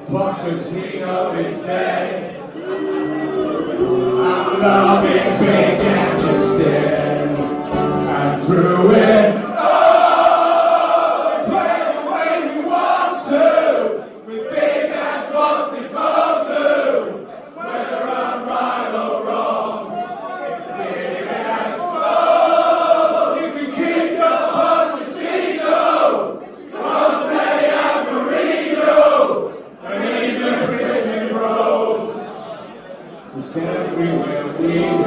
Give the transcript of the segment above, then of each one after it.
Pochettino is dead. I'm loving big and instead. And through it all, we play the way we want to. With big and positive blue. Whether I'm right or wrong, it's big and slow. You can keep your Pochettino, Conte and Mourinho, and even Christian Rose. Cause everywhere we go,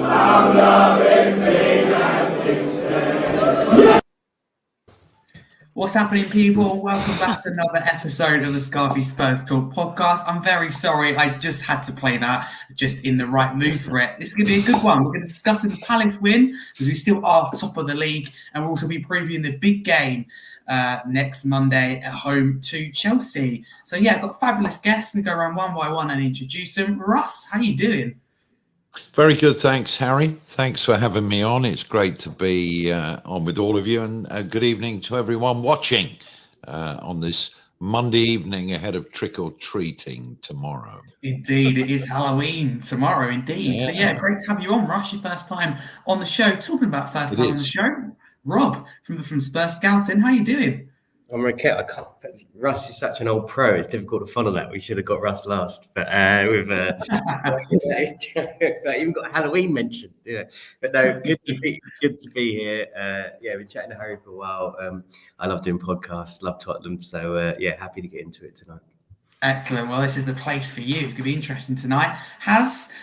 I'm loving big and instead. What's happening, people? Welcome back to another episode of the Scouting Spurs Talk podcast. I'm very sorry, I just had to play that, just in the right mood for it. This is going to be a good one. We're going to discuss the Palace win, because we still are top of the league, and we'll also be previewing the big game next Monday at home to Chelsea. So yeah, I've got fabulous guests. I'm going to go around one by one and introduce them. Russ, how you doing? Very good, thanks, Harry. Thanks for having me on. It's great to be on with all of you, and good evening to everyone watching on this Monday evening ahead of trick-or-treating tomorrow. Indeed, it is Halloween tomorrow, indeed. Yeah. So yeah, great to have you on, Russ. Your first time on the show. Talking about first time on the show, Rob from Spurs Scouting. How you doing? I'm okay. I can't. Russ is such an old pro. It's difficult to follow that. We should have got Russ last, but we've even got Halloween mentioned. Yeah, but no, good to be here. Yeah, been chatting to Harry for a while. I love doing podcasts. Love Tottenham. So yeah, happy to get into it tonight. Excellent. Well, this is the place for you. It's going to be interesting tonight. Has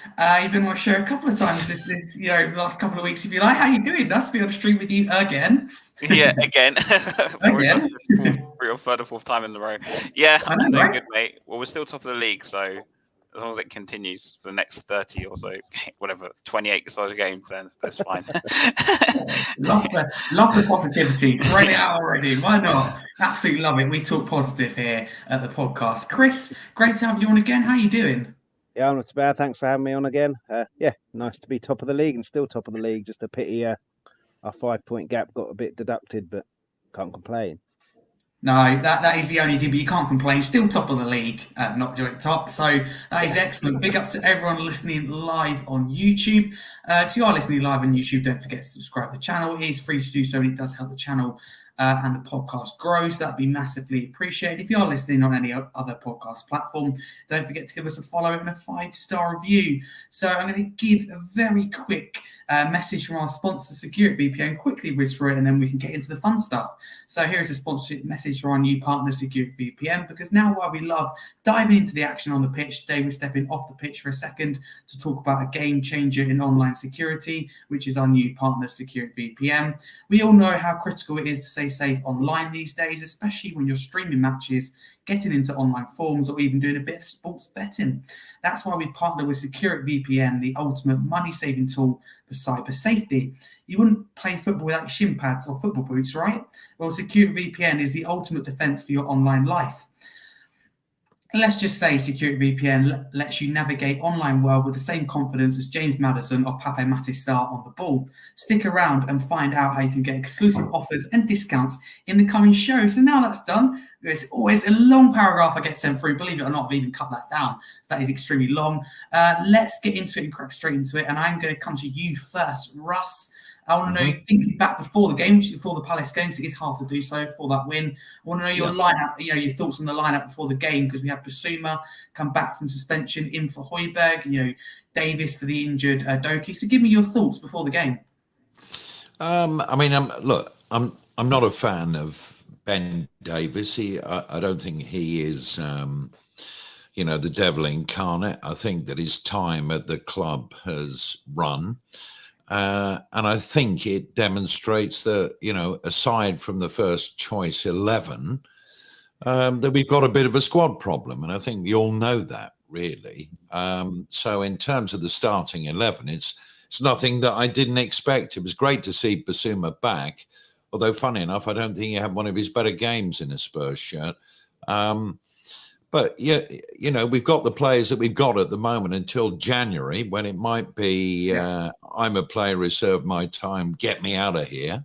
you've been on my show a couple of times this the last couple of weeks, if you like. How you doing? Nice to be on the stream with you again. Yeah, again. Again. Three or third or fourth time in a row. Yeah, I'm doing good, mate. Well, we're still top of the league, so as long as it continues for the next 30 or so, whatever, 28 side of games, then that's fine. love the positivity. Spread it out already. Why not? Absolutely love it. We talk positive here at the podcast. Chris, great to have you on again. How you doing? Yeah, I'm not too bad. Thanks for having me on again. Yeah, nice to be top of the league and still top of the league. Just a pity our 5-point gap got a bit deducted, but can't complain. No, that is the only thing, but you can't complain. Still top of the league, not joint top. So that is excellent. Big up to everyone listening live on YouTube. If you are listening live on YouTube, don't forget to subscribe to the channel. It is free to do so, and it does help the channel and the podcast grow. So that'd be massively appreciated. If you are listening on any other podcast platform, don't forget to give us a follow and a 5-star review. So I'm going to give a very quick message from our sponsor, SecurityVPN, quickly whiz through it, and then we can get into the fun stuff. So here is a sponsorship message for our new partner, SecurityVPN, because now while we love diving into the action on the pitch, today we're stepping off the pitch for a second to talk about a game changer in online security, which is our new partner, SecurityVPN. We all know how critical it is to stay safe online these days, especially when you're streaming matches, getting into online forums, or even doing a bit of sports betting. That's why we partner with SecurityVPN, the ultimate money-saving tool for cyber safety. You wouldn't play football without your shin pads or football boots, right? Well, SecurityVPN is the ultimate defense for your online life. Let's just say SecurityVPN lets you navigate online world with the same confidence as James Maddison or Pape Matisar on the ball. Stick around and find out how you can get exclusive offers and discounts in the coming show. So now that's done, there's always a long paragraph I get sent through. Believe it or not, I've even cut that down. So that is extremely long. Let's get into it and crack straight into it. And I'm going to come to you first, Russ. I want to know, thinking back before the game, before the Palace game, because it is hard to do so for that win. I want to know your lineup, your thoughts on the lineup before the game, because we had Basuma come back from suspension, in for Højbjerg, Davis for the injured Doki. So give me your thoughts before the game. I'm not a fan of Ben Davis. I don't think he is, the devil incarnate. I think that his time at the club has run. And I think it demonstrates that, aside from the first choice 11, that we've got a bit of a squad problem. And I think we all know that, really. So in terms of the starting 11, it's nothing that I didn't expect. It was great to see Basuma back, although, funny enough, I don't think he had one of his better games in a Spurs shirt. But, yeah, we've got the players that we've got at the moment until January, when it might be I'm a player who served my time, get me out of here.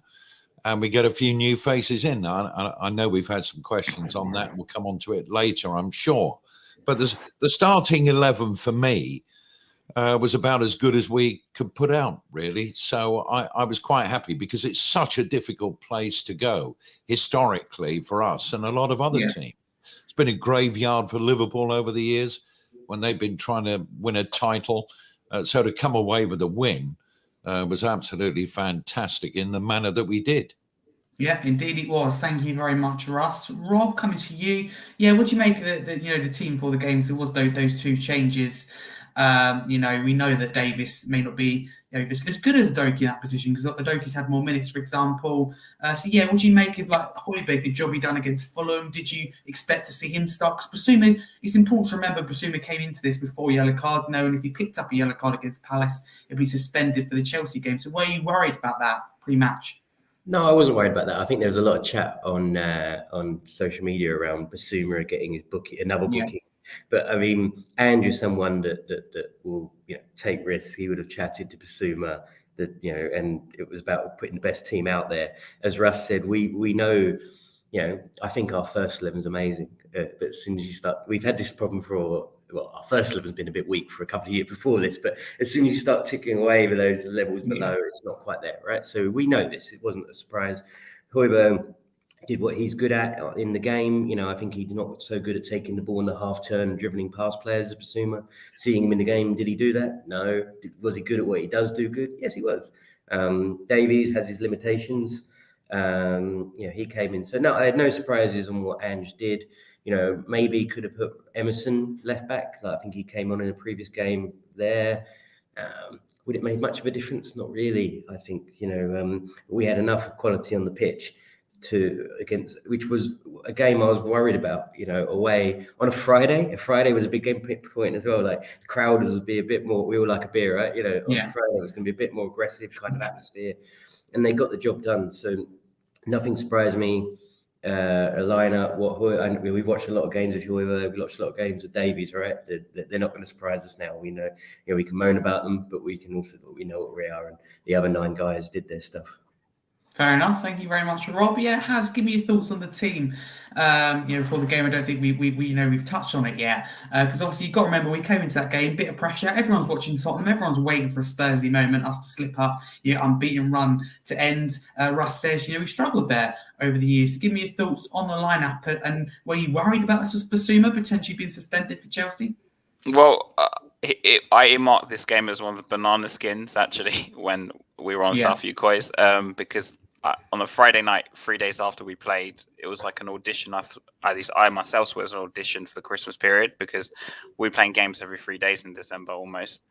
and we get a few new faces in. I know we've had some questions on that, and we'll come on to it later, I'm sure. But the starting 11 for me was about as good as we could put out, really. So I was quite happy because it's such a difficult place to go historically for us and a lot of other teams. It's been a graveyard for Liverpool over the years when they've been trying to win a title. So to come away with a win was absolutely fantastic in the manner that we did. Yeah, indeed it was. Thank you very much, Russ. Rob, coming to you. Yeah, what do you make of the team for the games? There was those two changes. We know that Davis may not be as good as Doki in that position because Doki's had more minutes, for example. What do you make of Højbjerg, the job he done against Fulham? Did you expect to see him start? Because Basuma, it's important to remember Basuma came into this before yellow card, knowing if he picked up a yellow card against Palace, he'd be suspended for the Chelsea game. So were you worried about that pre-match? No, I wasn't worried about that. I think there was a lot of chat on social media around Basuma getting his another booking. But I mean, Andrew's someone that will take risks. He would have chatted to Basuma, and it was about putting the best team out there. As Russ said, we know, I think our first 11 is amazing. But as soon as you start, we've had this problem our first 11 has been a bit weak for a couple of years before this. But as soon as you start ticking away with those levels below, it's not quite there, right? So we know this. It wasn't a surprise. Højbjerg did what he's good at in the game. I think he's not so good at taking the ball in the half turn and dribbling past players as Basuma. Seeing him in the game, did he do that? No. Was he good at what he does do good? Yes, he was. Davies has his limitations. He came in. So no, I had no surprises on what Ange did. Maybe could have put Emerson left back. I think he came on in a previous game there. Would it make much of a difference? Not really. I think, we had enough quality on the pitch which was a game I was worried about, away on a Friday. A Friday was a big game point as well. Like the crowd would be a bit more, we all like a beer, right? On Friday it was going to be a bit more aggressive kind of atmosphere, and they got the job done. So nothing surprised me. A lineup, we've watched a lot of games with Højbjerg, we've watched a lot of games with Davies, right? They're not going to surprise us now. We know, we can moan about them, but we know what we are, and the other 9 guys did their stuff. Fair enough. Thank you very much, Rob. Yeah, give me your thoughts on the team. Before the game, I don't think we've touched on it yet because obviously you've got to remember we came into that game, bit of pressure. Everyone's watching Tottenham. Everyone's waiting for a Spursy moment, us to slip up. Unbeaten run to end. Russ says, we struggled there over the years. Give me your thoughts on the lineup and were you worried about Basuma potentially being suspended for Chelsea? Well, I earmarked this game as one of the banana skins actually when we were on Southview Coys because on a Friday night, 3 days after we played, it was like an audition. At least I myself was an audition for the Christmas period because we're playing games every 3 days in December almost.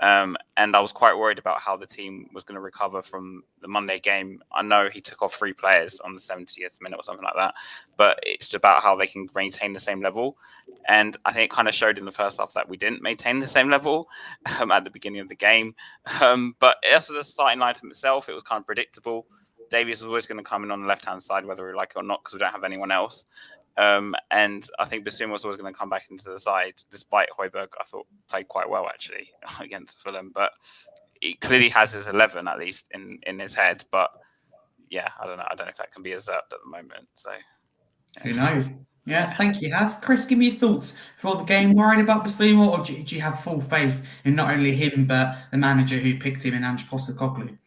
And I was quite worried about how the team was going to recover from the Monday game. I know he took off 3 players on the 70th minute or something like that, but it's about how they can maintain the same level. And I think it kind of showed in the first half that we didn't maintain the same level at the beginning of the game. But as for the starting lineup itself, it was kind of predictable. Davies was always going to come in on the left-hand side, whether we like it or not, because we don't have anyone else. And I think Basuma was always going to come back into the side, despite Højbjerg, I thought, played quite well, actually, against Fulham. But he clearly has his 11, at least, in his head. But, yeah, I don't know. I don't know if that can be observed at the moment. So, yeah. Who knows? Yeah, thank you, Haz. Chris, give me your thoughts before the game. Worried about Basuma, or do you have full faith in not only him, but the manager who picked him in Ange Postecoglou?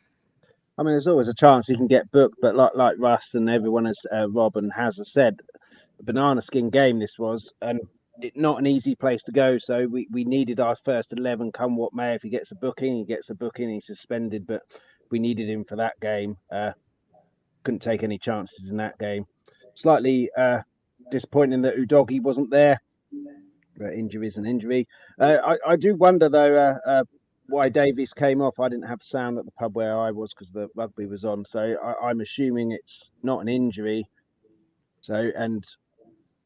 I mean, there's always a chance he can get booked, but like Russ and everyone, as Rob and Haz has said, a banana skin game this was, and not an easy place to go. So we needed our first 11, come what may. If he gets a booking, he's suspended, but we needed him for that game. Couldn't take any chances in that game. Slightly disappointing that Udogie wasn't there. But injury is an injury. I do wonder, though, why Davies came off. I didn't have sound at the pub where I was because the rugby was on, so I'm assuming it's not an injury. So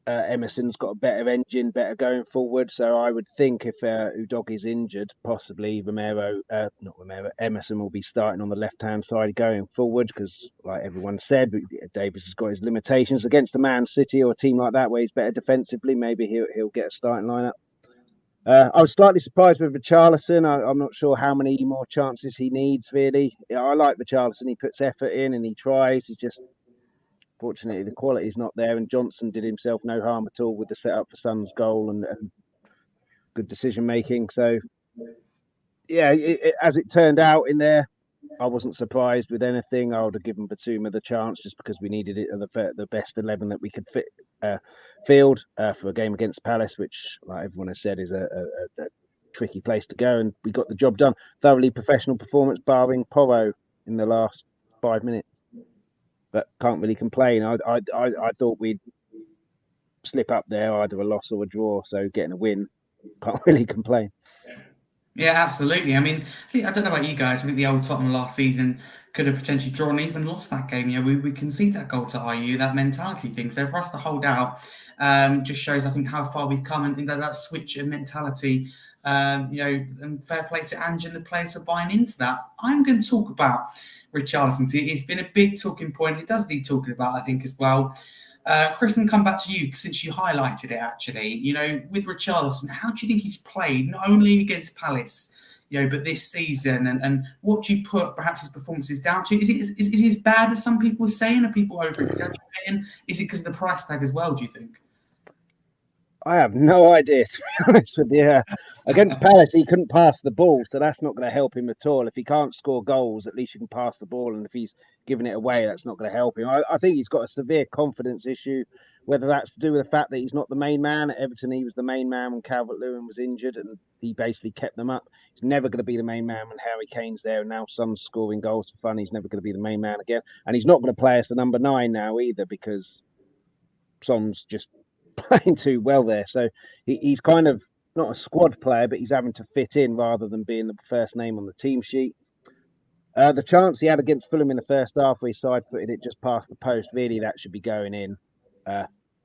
Emerson's got a better engine, better going forward. So I would think if Udogie's injured, possibly Emerson will be starting on the left-hand side going forward because, like everyone said, Davies has got his limitations against a Man City or a team like that where he's better defensively. Maybe he'll get a starting lineup. I was slightly surprised with Richarlison. I'm not sure how many more chances he needs, really. I like Richarlison. He puts effort in and he tries. He just, fortunately, the quality is not there. And Johnson did himself no harm at all with the setup for Son's goal and good decision making. So, yeah, as it turned out in there, I wasn't surprised with anything. I would have given Batsuma the chance just because we needed it at the best 11 that we could field for a game against Palace, which, like everyone has said, is a tricky place to go. And we got the job done. Thoroughly professional performance, barring Porro in the last 5 minutes. But can't really complain. I thought we'd slip up there, either a loss or a draw. So getting a win, can't really complain. Yeah, absolutely. I mean, I don't know about you guys. I think the old Tottenham last season could have potentially drawn, even lost that game. You know, we can see that goal to IU, that mentality thing. So for us to hold out just shows, I think, how far we've come and that switch of mentality. You know, and fair play to Ange and the players for buying into that. I'm going to talk about Richarlison. It's been a big talking point. It does need talking about, I think, as well. Chris, and come back to you since you highlighted it. Actually, you know, with Richarlison, how do you think he's played not only against Palace, you know, but this season? And what do you put perhaps his performances down to? Is he as bad as some people are saying? Are people over exaggerating? Is it because of the price tag as well? Do you think? I have no idea, to be honest with you. Against Palace, he couldn't pass the ball, so that's not going to help him at all. If he can't score goals, at least you can pass the ball. And if he's giving it away, that's not going to help him. I think he's got a severe confidence issue, whether that's to do with the fact that he's not the main man. At Everton, he was the main man when Calvert-Lewin was injured, and he basically kept them up. He's never going to be the main man when Harry Kane's there, and now Son's scoring goals for fun. He's never going to be the main man again. And he's not going to play as the number 9 now either, because Son's just playing too well there. So he's kind of not a squad player, but he's having to fit in rather than being the first name on the team sheet. The chance he had against Fulham in the first half where he side-footed it just past the post, really that should be going in.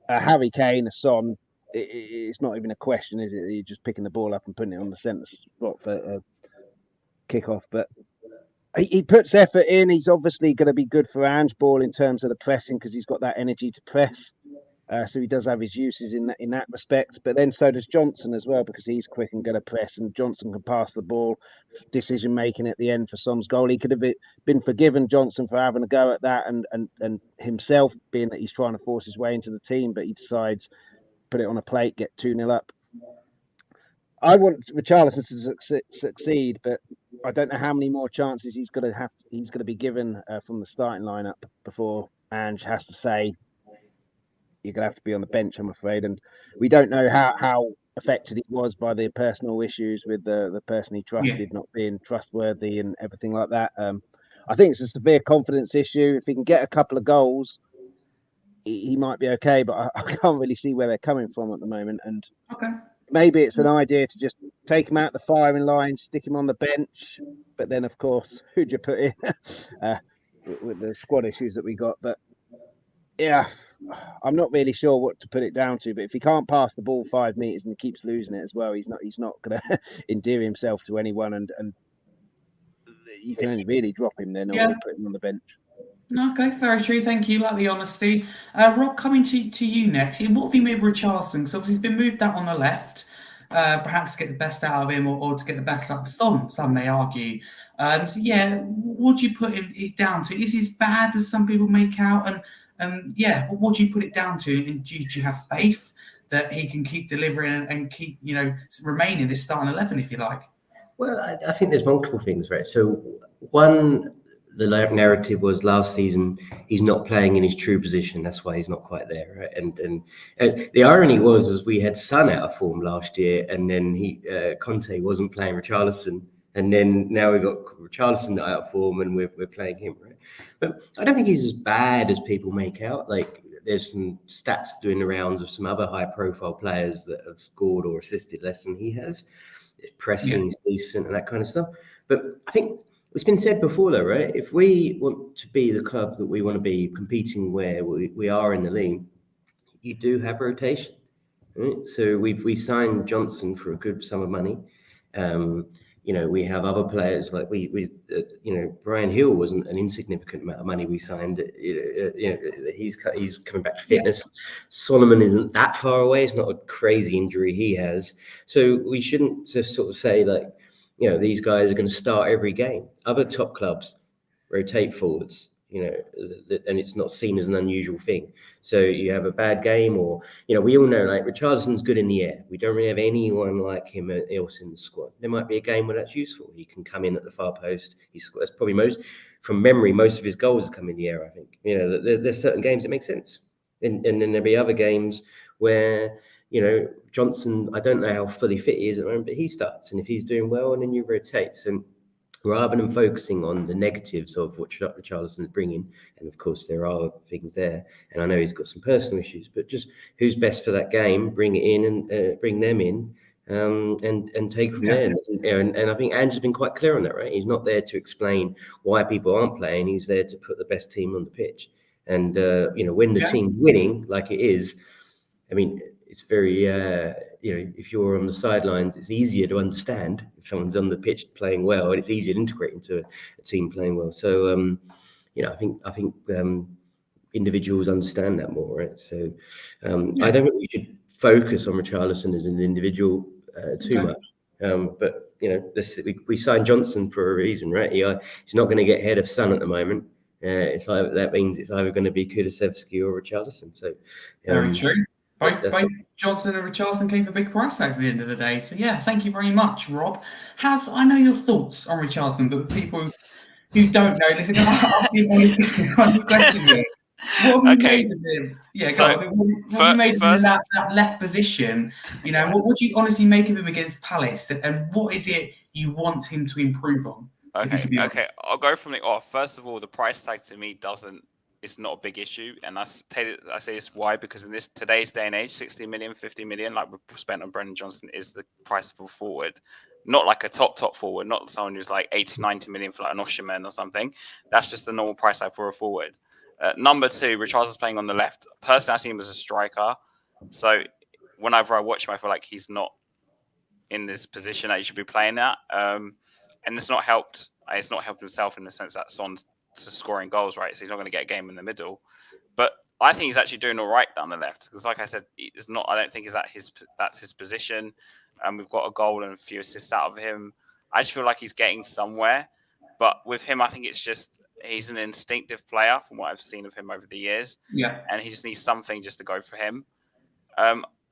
Harry Kane, a Son, it's not even a question, is it? You're just picking the ball up and putting it on the centre spot for a kick-off. But he puts effort in. He's obviously going to be good for Ange ball in terms of the pressing because he's got that energy to press. So he does have his uses in that respect, but then so does Johnson as well, because he's quick and going to press, and Johnson can pass the ball. Decision making at the end for Son's goal, he could have been forgiven, Johnson, for having a go at that, and himself, being that he's trying to force his way into the team, but he decides put it on a plate, get 2-0 up. I want Richarlison to succeed, but I don't know how many more chances he's going to be given from the starting lineup before Ange has to say, you're going to have to be on the bench, I'm afraid. And we don't know how affected he was by the personal issues with the person he trusted not being trustworthy and everything like that. I think it's a severe confidence issue. If he can get a couple of goals, he might be okay, but I can't really see where they're coming from at the moment. And maybe it's an idea to just take him out the firing line, stick him on the bench. But then, of course, who'd you put in with the squad issues that we got? But yeah, I'm not really sure what to put it down to, but if he can't pass the ball 5 meters and he keeps losing it as well, he's not going to endear himself to anyone, and you can only really drop him then or put him on the bench. Okay, very true. Thank you. Like the honesty. Rob, coming to you next. What have you made with Richarlison? Because obviously he's been moved out on the left, perhaps to get the best out of him or to get the best out of some may argue. So yeah, what do you put it down to? Is he as bad as some people make out? And what do you put it down to? And do you have faith that he can keep delivering and keep, remaining this starting 11, if you like? Well, I think there's multiple things, right? So one, the narrative was last season he's not playing in his true position. That's why he's not quite there, right? And the irony was we had Son out of form last year, and then Conte wasn't playing Richarlison, and then now we've got Richarlison out of form, and we're playing him, right? But I don't think he's as bad as people make out. Like, there's some stats doing the rounds of some other high-profile players that have scored or assisted less than he has. His pressing is decent and that kind of stuff. But I think it's been said before, though, right? If we want to be the club that we want to be, competing where we are in the league, you do have rotation. Right? So we signed Johnson for a good sum of money. we have other players like Brian Hill wasn't an insignificant amount of money we signed. He's coming back to fitness. Yeah. Solomon isn't that far away. It's not a crazy injury he has. So we shouldn't just sort of say like, these guys are going to start every game. Other top clubs rotate forwards. And it's not seen as an unusual thing. So you have a bad game, or we all know like Richarlison's good in the air. We don't really have anyone like him else in the squad. There might be a game where that's useful. He can come in at the far post. That's probably from memory. Most of his goals have come in the air. I think there's certain games that make sense, and then there'll be other games where Johnson. I don't know how fully fit he is at the moment, but he starts, and if he's doing well, and then you rotate. So rather than focusing on the negatives of what Richarlison's bringing, and of course there are things there, and I know he's got some personal issues, but just who's best for that game, bring it in and bring them in, and take from there. And I think Ange's been quite clear on that, right? He's not there to explain why people aren't playing. He's there to put the best team on the pitch. And when the team's winning, like it is, I mean, it's very, if you're on the sidelines, it's easier to understand if someone's on the pitch playing well, and it's easier to integrate into a team playing well. So, I think individuals understand that more, right? So, I don't think we should focus on Richarlison as an individual too much. But we signed Johnson for a reason, right? He's not going to get ahead of Son at the moment. That means it's either going to be Kulusevski or Richarlison. So, very true. Both Johnson and Richarlison came for big price tags at the end of the day. So, thank you very much, Rob. I know your thoughts on Richarlison, but people who don't know, they're going to ask you on this question here. What have you made of him? Yeah, so, what have you made of him in that left position? What do you honestly make of him against Palace? And what is it you want him to improve on? Okay. I'll go from the off. First of all, the price tag to me it's not a big issue, and I say this why, because in today's day and age, 60 million, 50 million, like we spent on Brendan Johnson, is the price of a forward. Not like a top forward, not someone who's like 80, 90 million for like an Osherman or something. That's just the normal price tag for a forward. Number two, Richarlison's playing on the left. Personally, I see him as a striker. So whenever I watch him, I feel like he's not in this position that he should be playing at. And it's not helped. It's not helped himself in the sense that Son's scoring goals, right? So he's not going to get a game in the middle. But I think he's actually doing all right down the left, because, like I said, I don't think that's his position. And we've got a goal and a few assists out of him. I just feel like he's getting somewhere. But with him, I think it's just he's an instinctive player from what I've seen of him over the years. Yeah. And he just needs something just to go for him.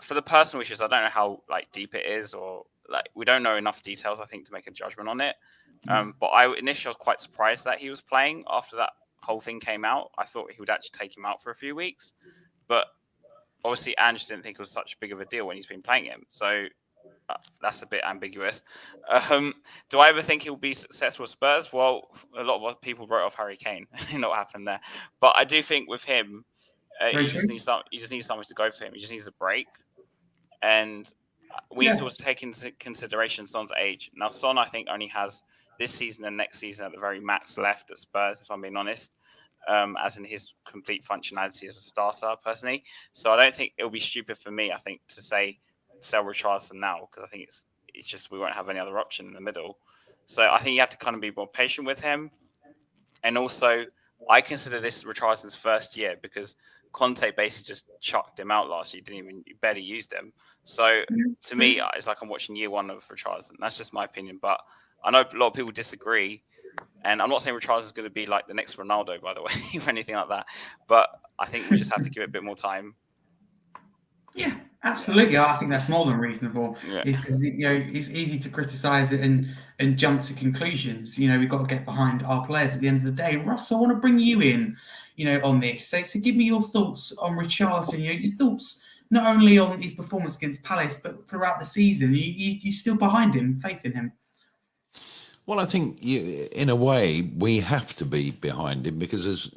For the personal issues, I don't know how deep it is, or we don't know enough details, I think, to make a judgment on it. But I initially was quite surprised that he was playing after that whole thing came out. I thought he would actually take him out for a few weeks, but obviously Ange didn't think it was such big of a deal when he's been playing him. So that's a bit ambiguous. Do I ever think he'll be successful with Spurs? Well, a lot of people wrote off Harry Kane. You know what happened there. But I do think with him, he just needs something to go for him. He just needs a break. And we need to also take into consideration Son's age. Now, Son, I think, only has this season and next season at the very max left at Spurs, if I'm being honest, as in his complete functionality as a starter, personally. So I don't think it'll be stupid for me, I think, to say sell Richarlison now, because I think it's just we won't have any other option in the middle. So I think you have to kind of be more patient with him. And also, I consider this Richarlison's first year, because Conte basically just chucked him out last year. He barely used him. So to me, it's like I'm watching year one of Richarlison. That's just my opinion. But I know a lot of people disagree. And I'm not saying Richarlison's going to be like the next Ronaldo, by the way, or anything like that. But I think we just have to give it a bit more time. Yeah, absolutely. I think that's more than reasonable. Because it's easy to criticise it and jump to conclusions. We've got to get behind our players at the end of the day. Russ, I want to bring you in, on this. So give me your thoughts on Richarlison. Your thoughts not only on his performance against Palace, but throughout the season. You still behind him, faith in him? Well, I think in a way we have to be behind him, because as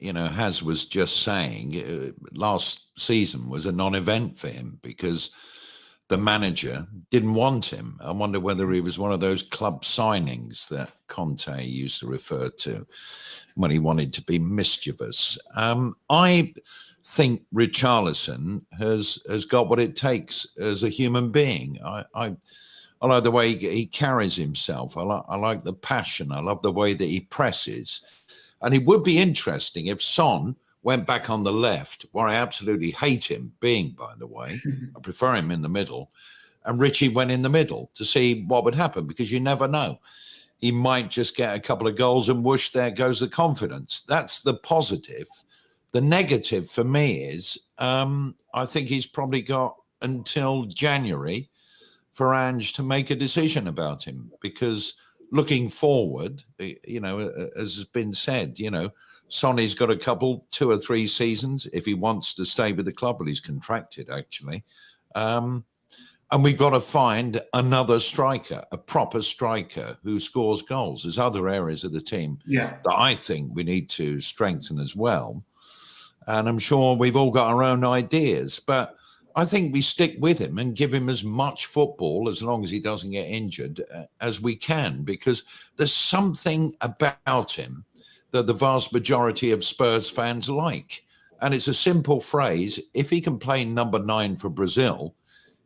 Haz was just saying, last season was a non-event for him because the manager didn't want him. I wonder whether he was one of those club signings that Conte used to refer to when he wanted to be mischievous. I think Richarlison has got what it takes as a human being. I like the way he carries himself. I like the passion. I love the way that he presses. And it would be interesting if Son went back on the left, where I absolutely hate him being, by the way. I prefer him in the middle. And Richie went in the middle to see what would happen, because you never know. He might just get a couple of goals and whoosh, there goes the confidence. That's the positive. The negative for me is I think he's probably got until January for Ange to make a decision about him, because looking forward, you know, as has been said, you know, Sonny's got a couple, 2 or 3 seasons if he wants to stay with the club. Well, he's contracted, actually. And we've got to find another striker, a proper striker who scores goals. There's other areas of the team that I think we need to strengthen as well. And I'm sure we've all got our own ideas, but I think we stick with him and give him as much football, as long as he doesn't get injured, as we can, because there's something about him that the vast majority of Spurs fans like. And it's a simple phrase. If he can play number 9 for Brazil,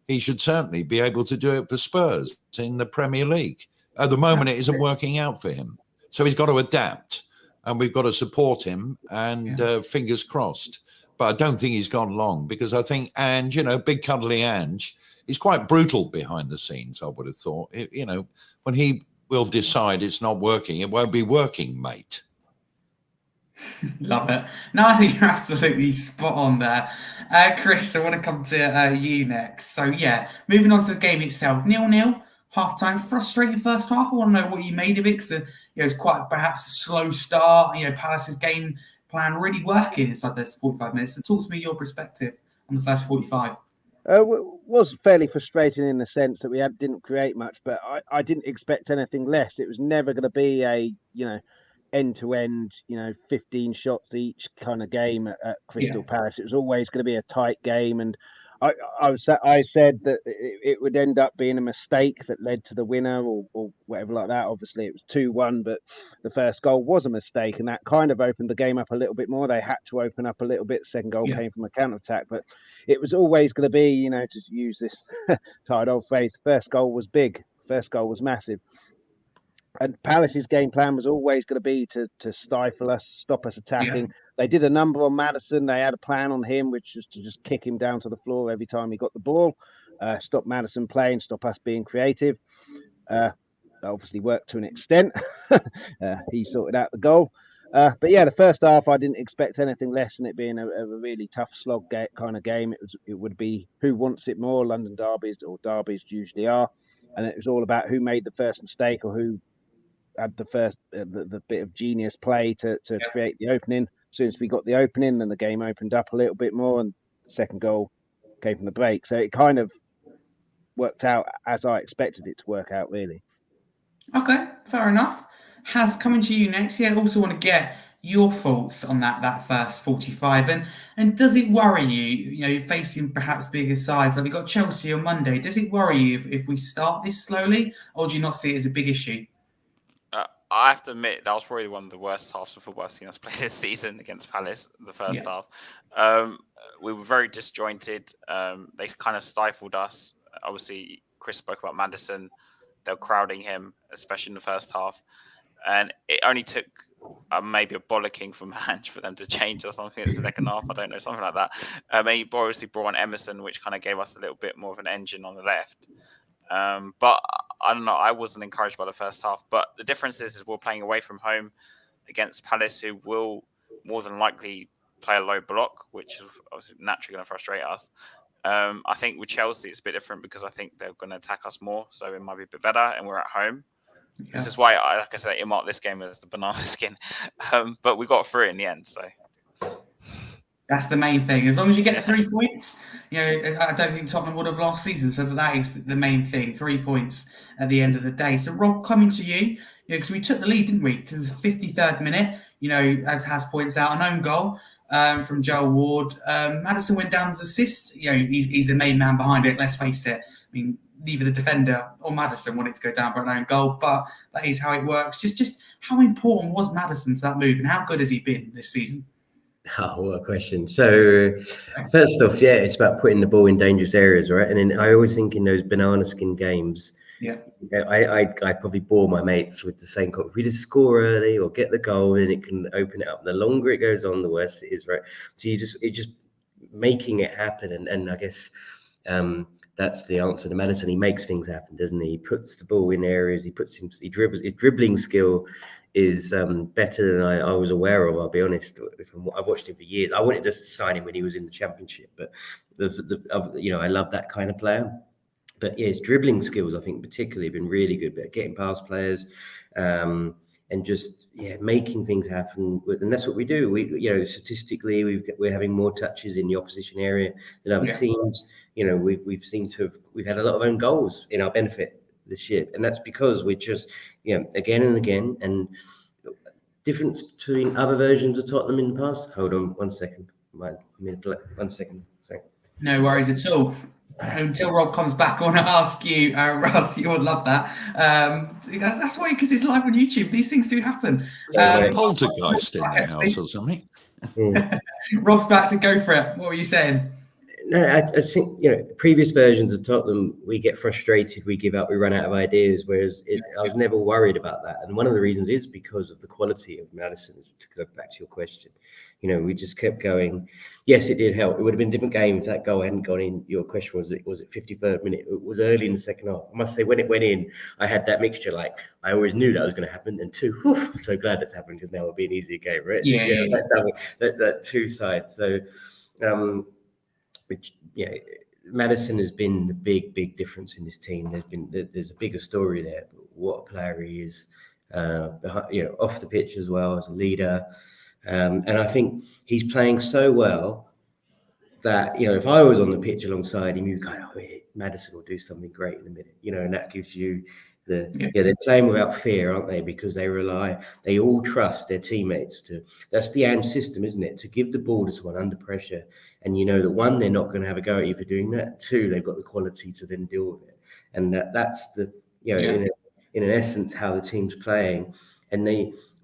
he should certainly be able to do it for Spurs in the Premier League. At the moment, it isn't working out for him. So he's got to adapt, and we've got to support him, and fingers crossed. But I don't think he's gone long, because I think Ange, you know, big cuddly Ange, he's quite brutal behind the scenes, I would have thought. You know, when he will decide it's not working, it won't be working, mate. Love it. No, I think you're absolutely spot on there. Chris, I want to come to you next. So, yeah, moving on to the game itself. 0-0, half-time. Frustrating first half. I want to know what you made of it, because you know, it's quite perhaps a slow start. You know, Palace's game plan really working inside those 45 minutes. So talk to me your perspective on the first 45. Was fairly frustrating in the sense that we didn't create much, but I didn't expect anything less. It was never going to be a, you know, end-to-end, you know, 15 shots each kind of game at Crystal Palace. It was always going to be a tight game, and I said that it would end up being a mistake that led to the winner, or whatever like that. Obviously, it was 2-1, but the first goal was a mistake, and that kind of opened the game up a little bit more. They had to open up a little bit. Second goal came from a counter-attack, but it was always going to be, you know, to use this tired old phrase, first goal was big, first goal was massive. And Palace's game plan was always going to be to stifle us, stop us attacking. They did a number on Maddison. They had a plan on him, which was to just kick him down to the floor every time he got the ball, stop Maddison playing, stop us being creative. Obviously worked to an extent. He sorted out the goal. But yeah, the first half, I didn't expect anything less than it being a really tough slog kind of game. It would be who wants it more. London derbies, or derbies usually are. And it was all about who made the first mistake, or who had the first the bit of genius play to create the opening. As soon as we got the opening, then the game opened up a little bit more, and the second goal came from the break. So it kind of worked out as I expected it to work out, really. Okay, fair enough. Has coming to you next. Yeah, I also want to get your thoughts on that first 45, and does it worry you? You know, you're facing perhaps bigger sides. Like we got Chelsea on Monday. Does it worry you if we start this slowly, or do you not see it as a big issue? I have to admit, that was probably one of the worst halves of football I've seen us play this season against Palace, the first half. We were very disjointed. They kind of stifled us. Obviously, Chris spoke about Maddison. They were crowding him, especially in the first half. And it only took maybe a bollocking from Ange for them to change or something in the second half. I don't know, something like that. He obviously brought on Emerson, which kind of gave us a little bit more of an engine on the left. But I don't know, I wasn't encouraged by the first half. But the difference is we're playing away from home against Palace, who will more than likely play a low block, which is obviously naturally going to frustrate us. I think with Chelsea, it's a bit different, because I think they're going to attack us more, so it might be a bit better, and we're at home. Yeah. This is why, like I said, I earmarked this game as the banana skin. But we got through it in the end, so... That's the main thing. As long as you get 3 points, you know, I don't think Tottenham would have lost season. So that is the main thing, 3 points at the end of the day. So Rob, coming to you, because we took the lead, didn't we, to the 53rd minute, you know, as Has points out, an own goal from Joel Ward. Maddison went down as assist. You know, he's the main man behind it, let's face it. I mean, neither the defender or Maddison wanted to go down for an own goal, but that is how it works. Just how important was Maddison to that move, and how good has he been this season? Oh, what a question. So first off, yeah, it's about putting the ball in dangerous areas, right? And then I always think in those banana skin games, Yeah. I probably bore my mates with the same comment. If we just score early or get the goal, then it can open it up. The longer it goes on, the worse it is, right? So it just making it happen, and I guess that's the answer to Madison. He makes things happen, doesn't he? He puts the ball in areas. He dribbles. His dribbling skill is better than I was aware of. I'll be honest. I've watched him for years. I wanted to sign him when he was in the Championship, but I love that kind of player. But yeah, his dribbling skills, I think, particularly have been really good. But getting past players, and just making things happen. And that's what we do. We statistically, we're having more touches in the opposition area than other teams. We've had a lot of own goals in our benefit this year, and that's because we're just again and again. And difference between other versions of Tottenham in the past. Hold on 1 second. 1 second. Sorry. No worries at all. Until Rob comes back, I want to ask you, Russ, you would love that. That's why, because it's live on YouTube. These things do happen. Poltergeist in the house or something. Rob's back to go for it. What were you saying? No, I think previous versions of Tottenham, we get frustrated, we give up, we run out of ideas. Whereas I was never worried about that, and one of the reasons is because of the quality of Madison. To go back to your question, we just kept going. Yes, it did help. It would have been a different game if that goal hadn't gone in. Your question was it 53rd minute? It was early in the second half. I must say, when it went in, I had that mixture. Like I always knew that was going to happen, and I'm so glad it's happened because now it'll be an easier game, right? That two sides. So. Madison has been the big difference in this team. There's a bigger story there. But what a player he is, off the pitch as well as a leader, and I think he's playing so well that if I was on the pitch alongside him, you Madison will do something great in a minute, and that gives you they're playing without fear, aren't they? Because they all trust their teammates that's the Ange system, isn't it? To give the ball to someone under pressure, and that one, they're not going to have a go at you for doing that. Two, they've got the quality to then deal with it, and that's the in an essence how the team's playing, and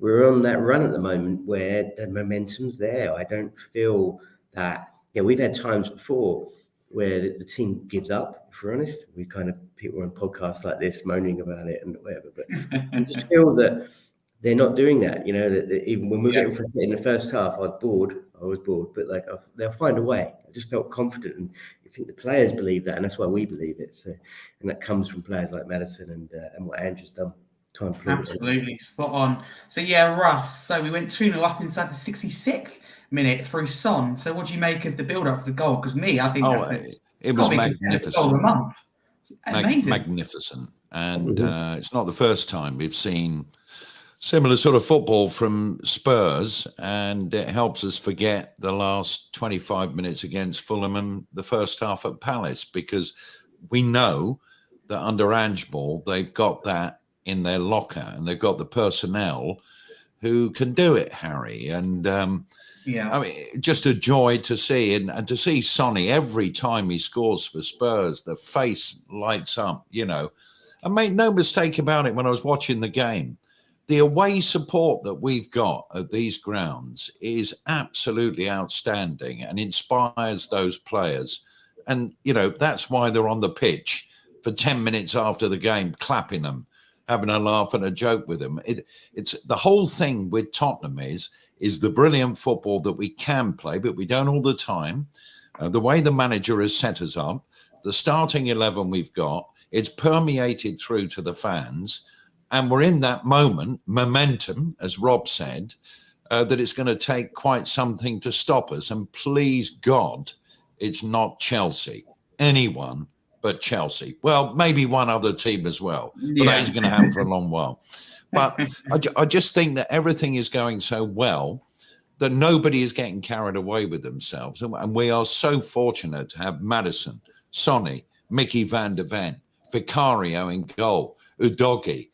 we're on that run at the moment where the momentum's there. I don't feel that we've had times before where the team gives up, if we're honest. We people on podcasts like this moaning about it and whatever, but I just feel that they're not doing that. That even when we're getting frustrated in the first half, I was bored, but they'll find a way. I just felt confident, and I think the players believe that, and that's why we believe it. So, and that comes from players like Madison and what Andrew's done. Absolutely spot on. So Russ. So we went 2-0 up inside the 66th minute through Son. So what do you make of the build-up of the goal? Because I think it was magnificent. Goal of the month. Amazing. Magnificent. And it's not the first time we've seen similar sort of football from Spurs, and it helps us forget the last 25 minutes against Fulham and the first half at Palace, because we know that under Ange Ball, they've got that in their locker, and they've got the personnel who can do it, Harry. And I mean, just a joy to see, and to see Sonny every time he scores for Spurs, the face lights up, And make no mistake about it, when I was watching the game, the away support that we've got at these grounds is absolutely outstanding and inspires those players. And, that's why they're on the pitch for 10 minutes after the game, clapping them, having a laugh and a joke with them. It's the whole thing with Tottenham is the brilliant football that we can play, but we don't all the time. The way the manager has set us up, the starting 11 we've got, it's permeated through to the fans. And we're in that momentum, as Rob said, that it's going to take quite something to stop us. And please God, it's not Chelsea. Anyone but Chelsea. Well, maybe one other team as well. But that isn't going to happen for a long while. But I just think that everything is going so well that nobody is getting carried away with themselves. And we are so fortunate to have Madison, Sonny, Mickey van der Ven, Vicario in goal, Udogie,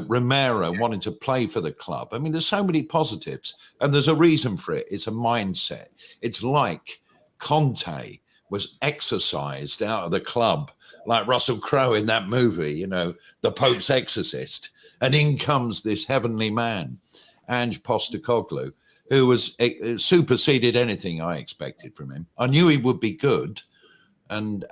Romero wanting to play for the club. I mean, there's so many positives, and there's a reason for it. It's a mindset. It's like Conte was exorcised out of the club, like Russell Crowe in that movie, The Pope's Exorcist. And in comes this heavenly man, Ange Postecoglou, who was superseded anything I expected from him. I knew he would be good, and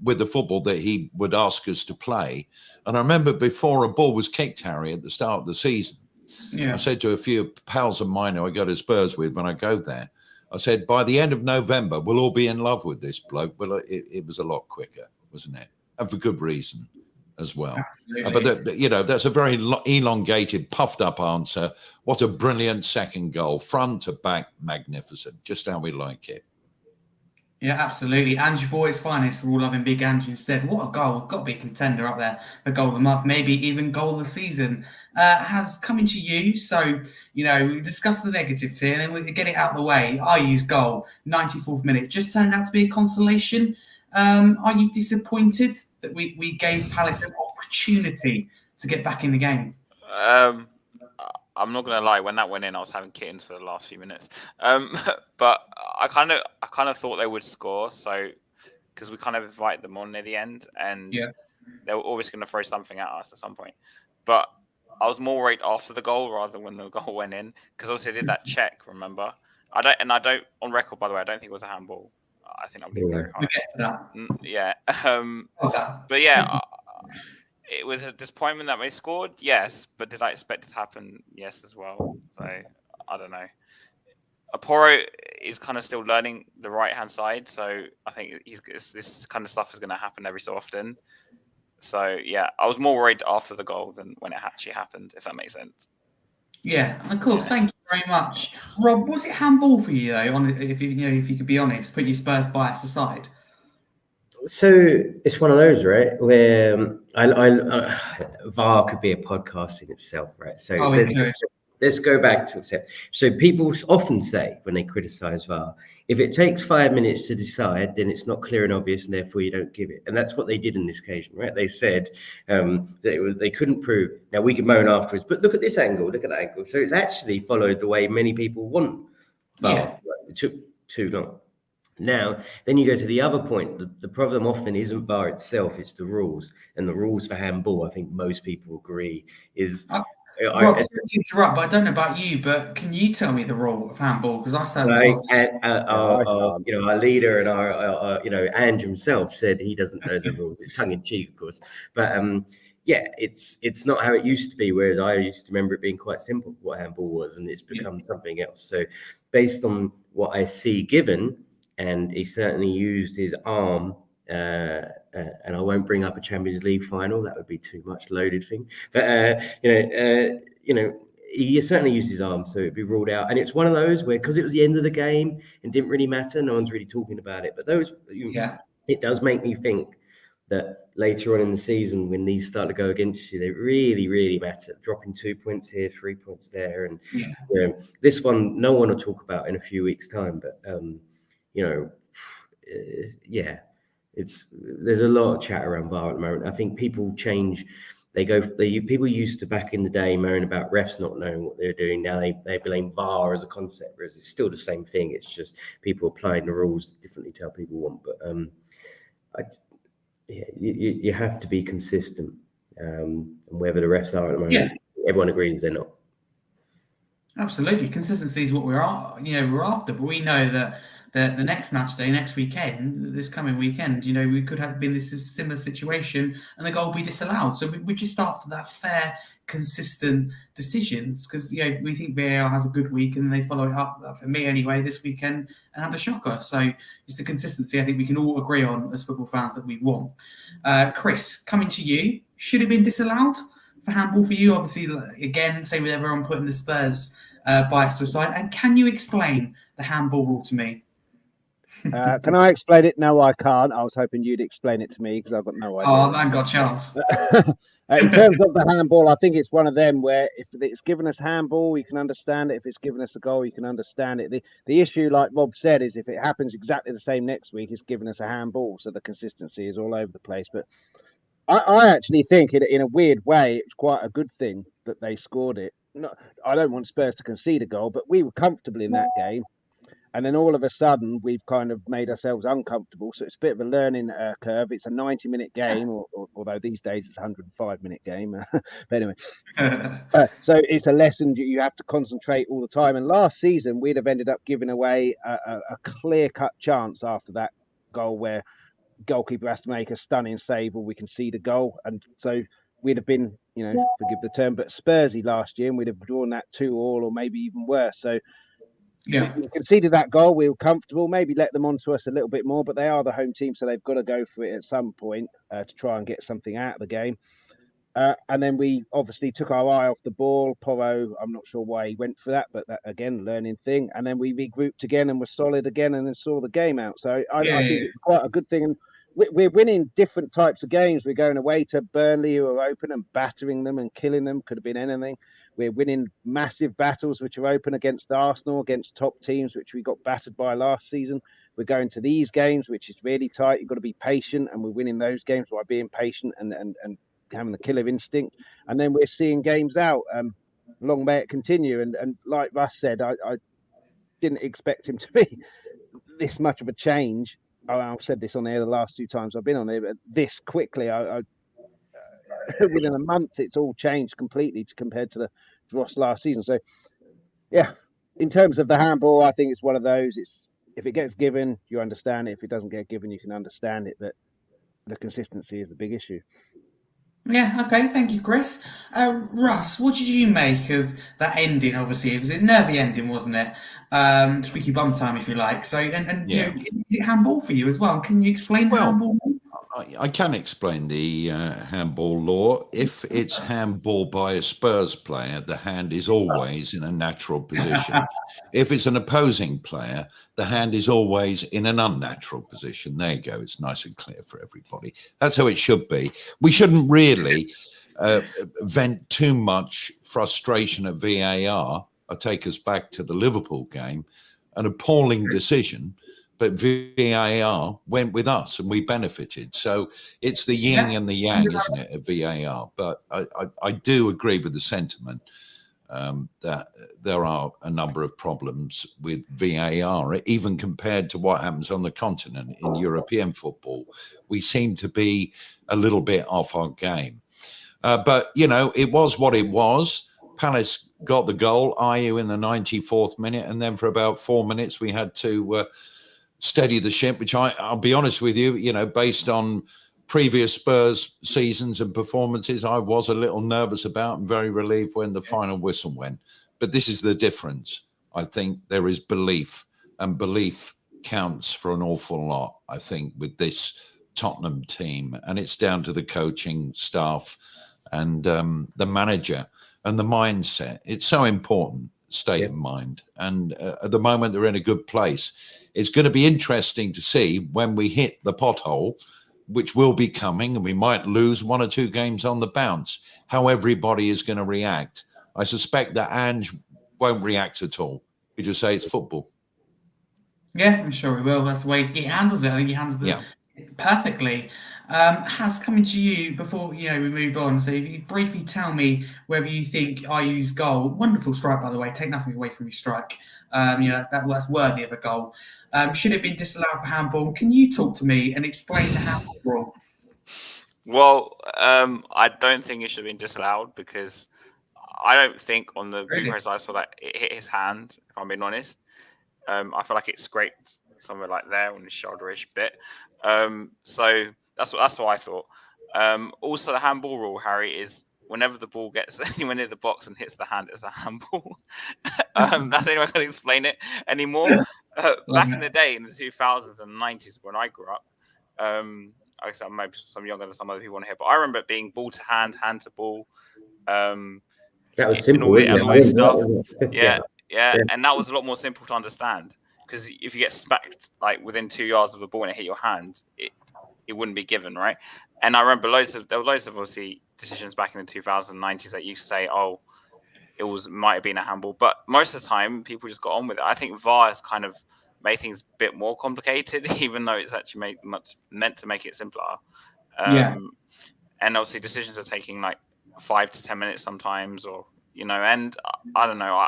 with the football that he would ask us to play. And I remember before a ball was kicked, Harry, at the start of the season, I said to a few pals of mine who I go to Spurs with when I go there, I said, by the end of November, we'll all be in love with this bloke. Well, it was a lot quicker, wasn't it? And for good reason as well. Absolutely. But, that's a very elongated, puffed up answer. What a brilliant second goal. Front to back, magnificent. Just how we like it. Yeah, absolutely. Angie Boy's finest. We're all loving Big Angie instead. What a goal. Got to be a contender up there for goal of the month, maybe even goal of the season. Has come into you. So, we discussed the negatives here and we get it out of the way. I use goal, 94th minute. Just turned out to be a consolation. Are you disappointed that we gave Palace an opportunity to get back in the game? I'm not gonna lie. When that went in, I was having kittens for the last few minutes. But I kind of thought they would score. So because we kind of invited them on near the end, and they were always going to throw something at us at some point. But I was more worried after the goal rather than when the goal went in, because obviously I did that check. Remember, I don't on record, by the way. I don't think it was a handball. I think I'm being very harsh. We'll get to that. Yeah. But yeah. It was a disappointment that they scored, yes, but did I expect it to happen? Yes, as well. So I don't know. Aporo is kind of still learning the right-hand side, so I think this kind of stuff is going to happen every so often. So yeah, I was more worried after the goal than when it actually happened, if that makes sense. Yeah, of course. Thank you very much, Rob. Was it handball for you though? If you could be honest, put your Spurs bias aside. So it's one of those, right, where VAR could be a podcast in itself, right? So let's go back to it. So people often say when they criticize VAR, if it takes 5 minutes to decide, then it's not clear and obvious, and therefore you don't give it. And that's what they did in this occasion, right? They said that they couldn't prove. Now we can moan afterwards, but look at this angle, look at that angle. So it's actually followed the way many people want VAR. Yeah. It took too long. Now, then you go to the other point. The problem often isn't VAR itself, it's the rules. And the rules for handball, I think most people agree, is... Rob, sorry to interrupt, but I don't know about you, but can you tell me the rule of handball? Because I certainly our leader and our Andrew himself said he doesn't know the rules. It's tongue-in-cheek, of course. But it's not how it used to be, whereas I used to remember it being quite simple what handball was, and it's become something else. So based on what I see given... And he certainly used his arm, and I won't bring up a Champions League final. That would be too much loaded thing. But he certainly used his arm, so it'd be ruled out. And it's one of those where, because it was the end of the game and didn't really matter, no one's really talking about it. But it does make me think that later on in the season, when these start to go against you, they really, really matter. Dropping 2 points here, 3 points there, and this one, no one will talk about in a few weeks' time. But there's a lot of chat around VAR at the moment. I think people change. People used to back in the day moan about refs not knowing what they're doing. Now they blame VAR as a concept, whereas it's still the same thing. It's just people applying the rules differently to how people want. But you have to be consistent. And wherever the refs are at the moment, everyone agrees they're not. Absolutely, consistency is what we're after. But we know that the next match day, next weekend, this coming weekend, we could have been this similar situation and the goal will be disallowed. So we're just after that fair, consistent decisions, because we think VAR has a good week and they follow it up, for me anyway, this weekend and have a shocker. So it's the consistency I think we can all agree on as football fans that we want. Chris, coming to you, should it have been disallowed for handball for you? Obviously, again, same with everyone putting the Spurs bias to the side. And can you explain the handball rule to me? Can I explain it? No, I can't. I was hoping you'd explain it to me because I've got no idea. Oh, I haven't got a chance. In terms of the handball, I think it's one of them where if it's given us handball, you can understand it. If it's given us a goal, you can understand it. The issue, like Rob said, is if it happens exactly the same next week, it's given us a handball. So the consistency is all over the place. But I actually think in a weird way, it's quite a good thing that they scored it. No, I don't want Spurs to concede a goal, but we were comfortable in that game. And then all of a sudden, we've kind of made ourselves uncomfortable. So it's a bit of a learning curve. It's a 90-minute game, although these days it's a 105-minute game. But anyway, so it's a lesson you have to concentrate all the time. And last season, we'd have ended up giving away a clear-cut chance after that goal where goalkeeper has to make a stunning save or we concede a goal. And so we'd have been, forgive the term, but Spursy last year, and we'd have drawn that 2-2 or maybe even worse. So we conceded that goal. We were comfortable, maybe let them onto us a little bit more, but they are the home team, so they've got to go for it at some point to try and get something out of the game. And then we obviously took our eye off the ball. Porro, I'm not sure why he went for that, but that, again, learning thing. And then we regrouped again and were solid again and then saw the game out. So I think it's quite a good thing. And we're winning different types of games. We're going away to Burnley, who are open, and battering them and killing them. Could have been anything. We're winning massive battles, which are open against Arsenal, against top teams, which we got battered by last season. We're going to these games, which is really tight. You've got to be patient, and we're winning those games by being patient and having the killer instinct. And then we're seeing games out. Long may it continue. And like Russ said, I didn't expect him to be this much of a change. I've said this on air the last 2 times I've been on there, but this quickly, within a month, it's all changed completely compared to the Dross last season. So, yeah, in terms of the handball, I think it's one of those. If it gets given, you understand it. If it doesn't get given, you can understand it. But the consistency is the big issue. Yeah, okay, thank you, Chris. Russ, what did you make of that ending? Obviously, it was a nervy ending, wasn't it? Squeaky bum time, if you like. So, is it handball for you as well? Can you explain the handball? I can explain the handball law. If it's handball by a Spurs player, the hand is always in a natural position. If it's an opposing player, the hand is always in an unnatural position. There you go. It's nice and clear for everybody. That's how it should be. We shouldn't really vent too much frustration at VAR. I'll take us back to the Liverpool game, an appalling decision. But VAR went with us and we benefited. So it's the yin and the yang, isn't it, of VAR? But I do agree with the sentiment that there are a number of problems with VAR, even compared to what happens on the continent in European football. We seem to be a little bit off our game. But, it was what it was. Palace got the goal, Ayew in the 94th minute. And then for about 4 minutes, we had to steady the ship, which I'll be honest with you, based on previous Spurs seasons and performances, I was a little nervous about and very relieved when the final whistle went. But this is the difference. I think there is belief, and belief counts for an awful lot, I think, with this Tottenham team. And it's down to the coaching staff and the manager and the mindset. It's so important, state of mind. And at the moment, they're in a good place. It's going to be interesting to see when we hit the pothole, which will be coming, and we might lose 1 or 2 games on the bounce, how everybody is going to react. I suspect that Ange won't react at all. He just say it's football. Yeah, I'm sure he will. That's the way he handles it. I think he handles it perfectly. Has coming to you before we move on. So if you briefly tell me whether you think Ayew's goal, wonderful strike by the way, take nothing away from your strike. That's worthy of a goal. Should it have been disallowed for handball? Can you talk to me and explain the handball rule? Well, I don't think it should have been disallowed because I don't think on the videos I saw that it hit his hand, if I'm being honest. I feel like it scraped somewhere like there on the shoulder-ish bit. So that's what I thought. Also, the handball rule, Harry, is whenever the ball gets anywhere near the box and hits the hand, it's a handball. That's the only way I can explain it anymore. Back in the day, in the 2000s and 90s, when I grew up, I guess I'm maybe some younger than some other people on here, but I remember it being ball to hand, hand to ball. That was simple, isn't it? Yeah, and that was a lot more simple to understand because if you get smacked like within 2 yards of the ball and it hit your hand, it wouldn't be given, right? And I remember there were loads of obviously decisions back in the 2090s that used to say, oh, might have been a handball, but most of the time people just got on with it. I think VAR has kind of made things a bit more complicated, even though it's actually meant to make it simpler. And obviously decisions are taking like 5 to 10 minutes sometimes, or and I don't know.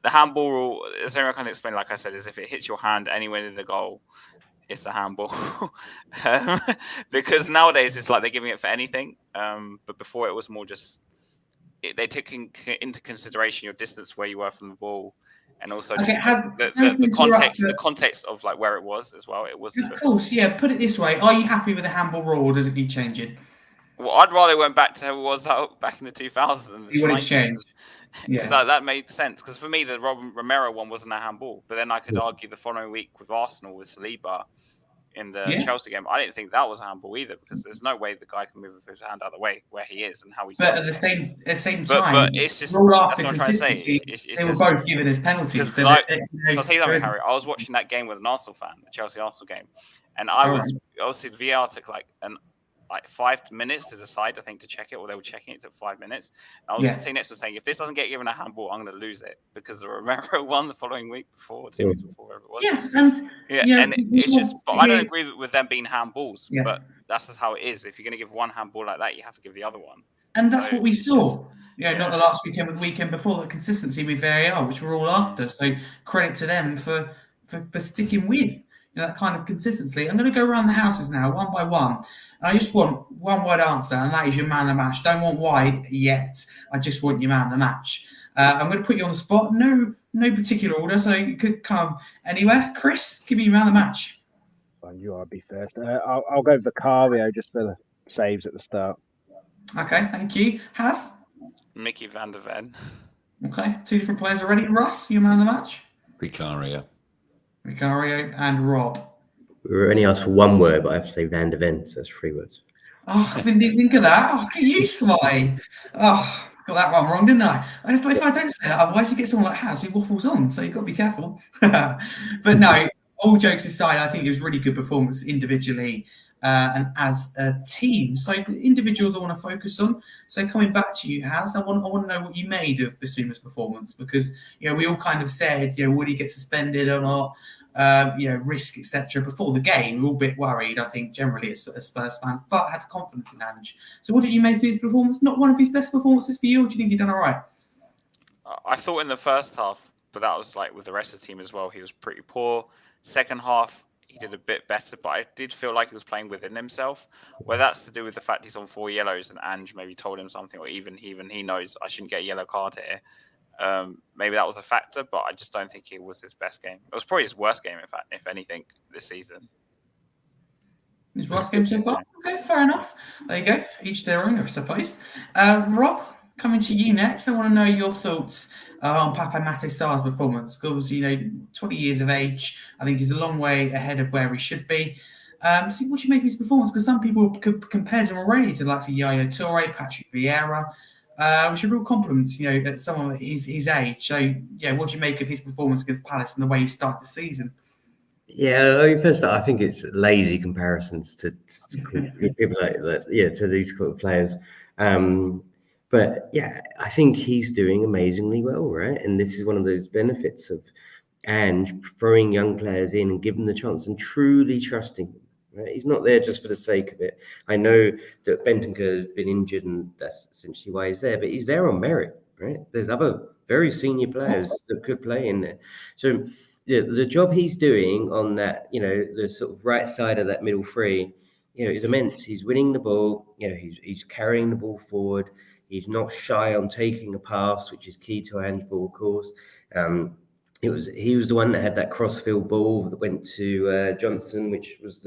The handball rule, the only way I can explain, like I said, is if it hits your hand anywhere near the goal, it's a handball. Because nowadays it's like they're giving it for anything. But before it was more just they took into consideration your distance where you were from the ball And also Okay, the context of like where it was as well. It was, of course, yeah. Put it this way: are you happy with the handball rule, or does it need changing? Well, I'd rather it went back to how it was back in the 2000s. You want it to change? Because that made sense. Because for me, the Romero one wasn't a handball, but then I could argue the following week with Arsenal with Saliba in the Chelsea game, I didn't think that was a handball either, because there's no way the guy can move his hand out of the way where he is and how he's. But at the same time, but it's just rule that's after what I'm trying to say. consistency, they were both given as penalties. So I'll tell you something, Harry. I was watching that game with an Arsenal fan, the Chelsea Arsenal game, and I was obviously the VR took like 5 minutes to decide, I think, to check it, or they were checking it. Took 5 minutes. And I was sitting next to saying, if this doesn't get given a handball, I'm going to lose it, because the Romero won the following week before, 2 weeks before, whatever it was. And it's just, but I don't agree with them being handballs. Yeah. But that's just how it is. If you're going to give one handball like that, you have to give the other one. And that's what we saw. Not the last weekend, but the weekend before, the consistency with VAR, which we're all after. So credit to them for sticking with that kind of consistency. I'm going to go around the houses now, one by one. And I just want one word answer, and that is your man of the match. Don't want why yet. I just want your man of the match. I'm going to put you on the spot. No particular order, so you could come anywhere. Chris, give me your man of the match. Well, you are be first. I'll go Vicario just for the saves at the start. Okay, thank you. Has? Mickey van der Ven. Okay, 2 different players already. Russ, your man of the match? Vicario and Rob. We were only asked for one word, but I have to say Van der Ven, so that's 3 words. Oh, I didn't think of that. Oh, look at you, Sly. Oh, got that one wrong, didn't I? If I don't say that, otherwise you get someone like Has who waffles on, so you've got to be careful. But no, all jokes aside, I think it was really good performance individually and as a team. So individuals I want to focus on. So coming back to you, Has, I want to know what you made of Bissouma's performance, because we all kind of said, would he get suspended or not? Risk, etc. Before the game, we were all a bit worried, I think, generally as Spurs fans, but had confidence in Ange. So what did you make of his performance? Not one of his best performances for you, or do you think he done all right? I thought in the first half, but that was like with the rest of the team as well, he was pretty poor. Second half, he did a bit better, but I did feel like he was playing within himself. Whether that's to do with the fact he's on 4 yellows and Ange maybe told him something, or even he knows I shouldn't get a yellow card here. Maybe that was a factor, but I just don't think it was his best game. It was probably his worst game, in fact, if anything, this season. His worst game so far? Okay, fair enough. There you go. Each their own, I suppose. Rob, coming to you next. I want to know your thoughts on Pape Matar Sarr's performance. Obviously, 20 years of age. I think he's a long way ahead of where he should be. So what do you make of his performance? Because some people compared him already to the likes of Yaya Toure, Patrick Vieira, which are real compliments, at someone his age. So, what do you make of his performance against Palace and the way he started the season? Yeah, first I think it's lazy comparisons to people like that. To these kind of players. But yeah, I think he's doing amazingly well, right? And this is one of those benefits of Ange throwing young players in and giving them the chance and truly trusting them. Right? He's not there just for the sake of it. I know that Bentancur has been injured, and that's essentially why he's there. But he's there on merit, right? There's other very senior players that could play in there. So the job he's doing on that, the sort of right side of that middle three, is immense. He's winning the ball. He's carrying the ball forward. He's not shy on taking a pass, which is key to Ange ball, of course. He was the one that had that crossfield ball that went to Johnson, which was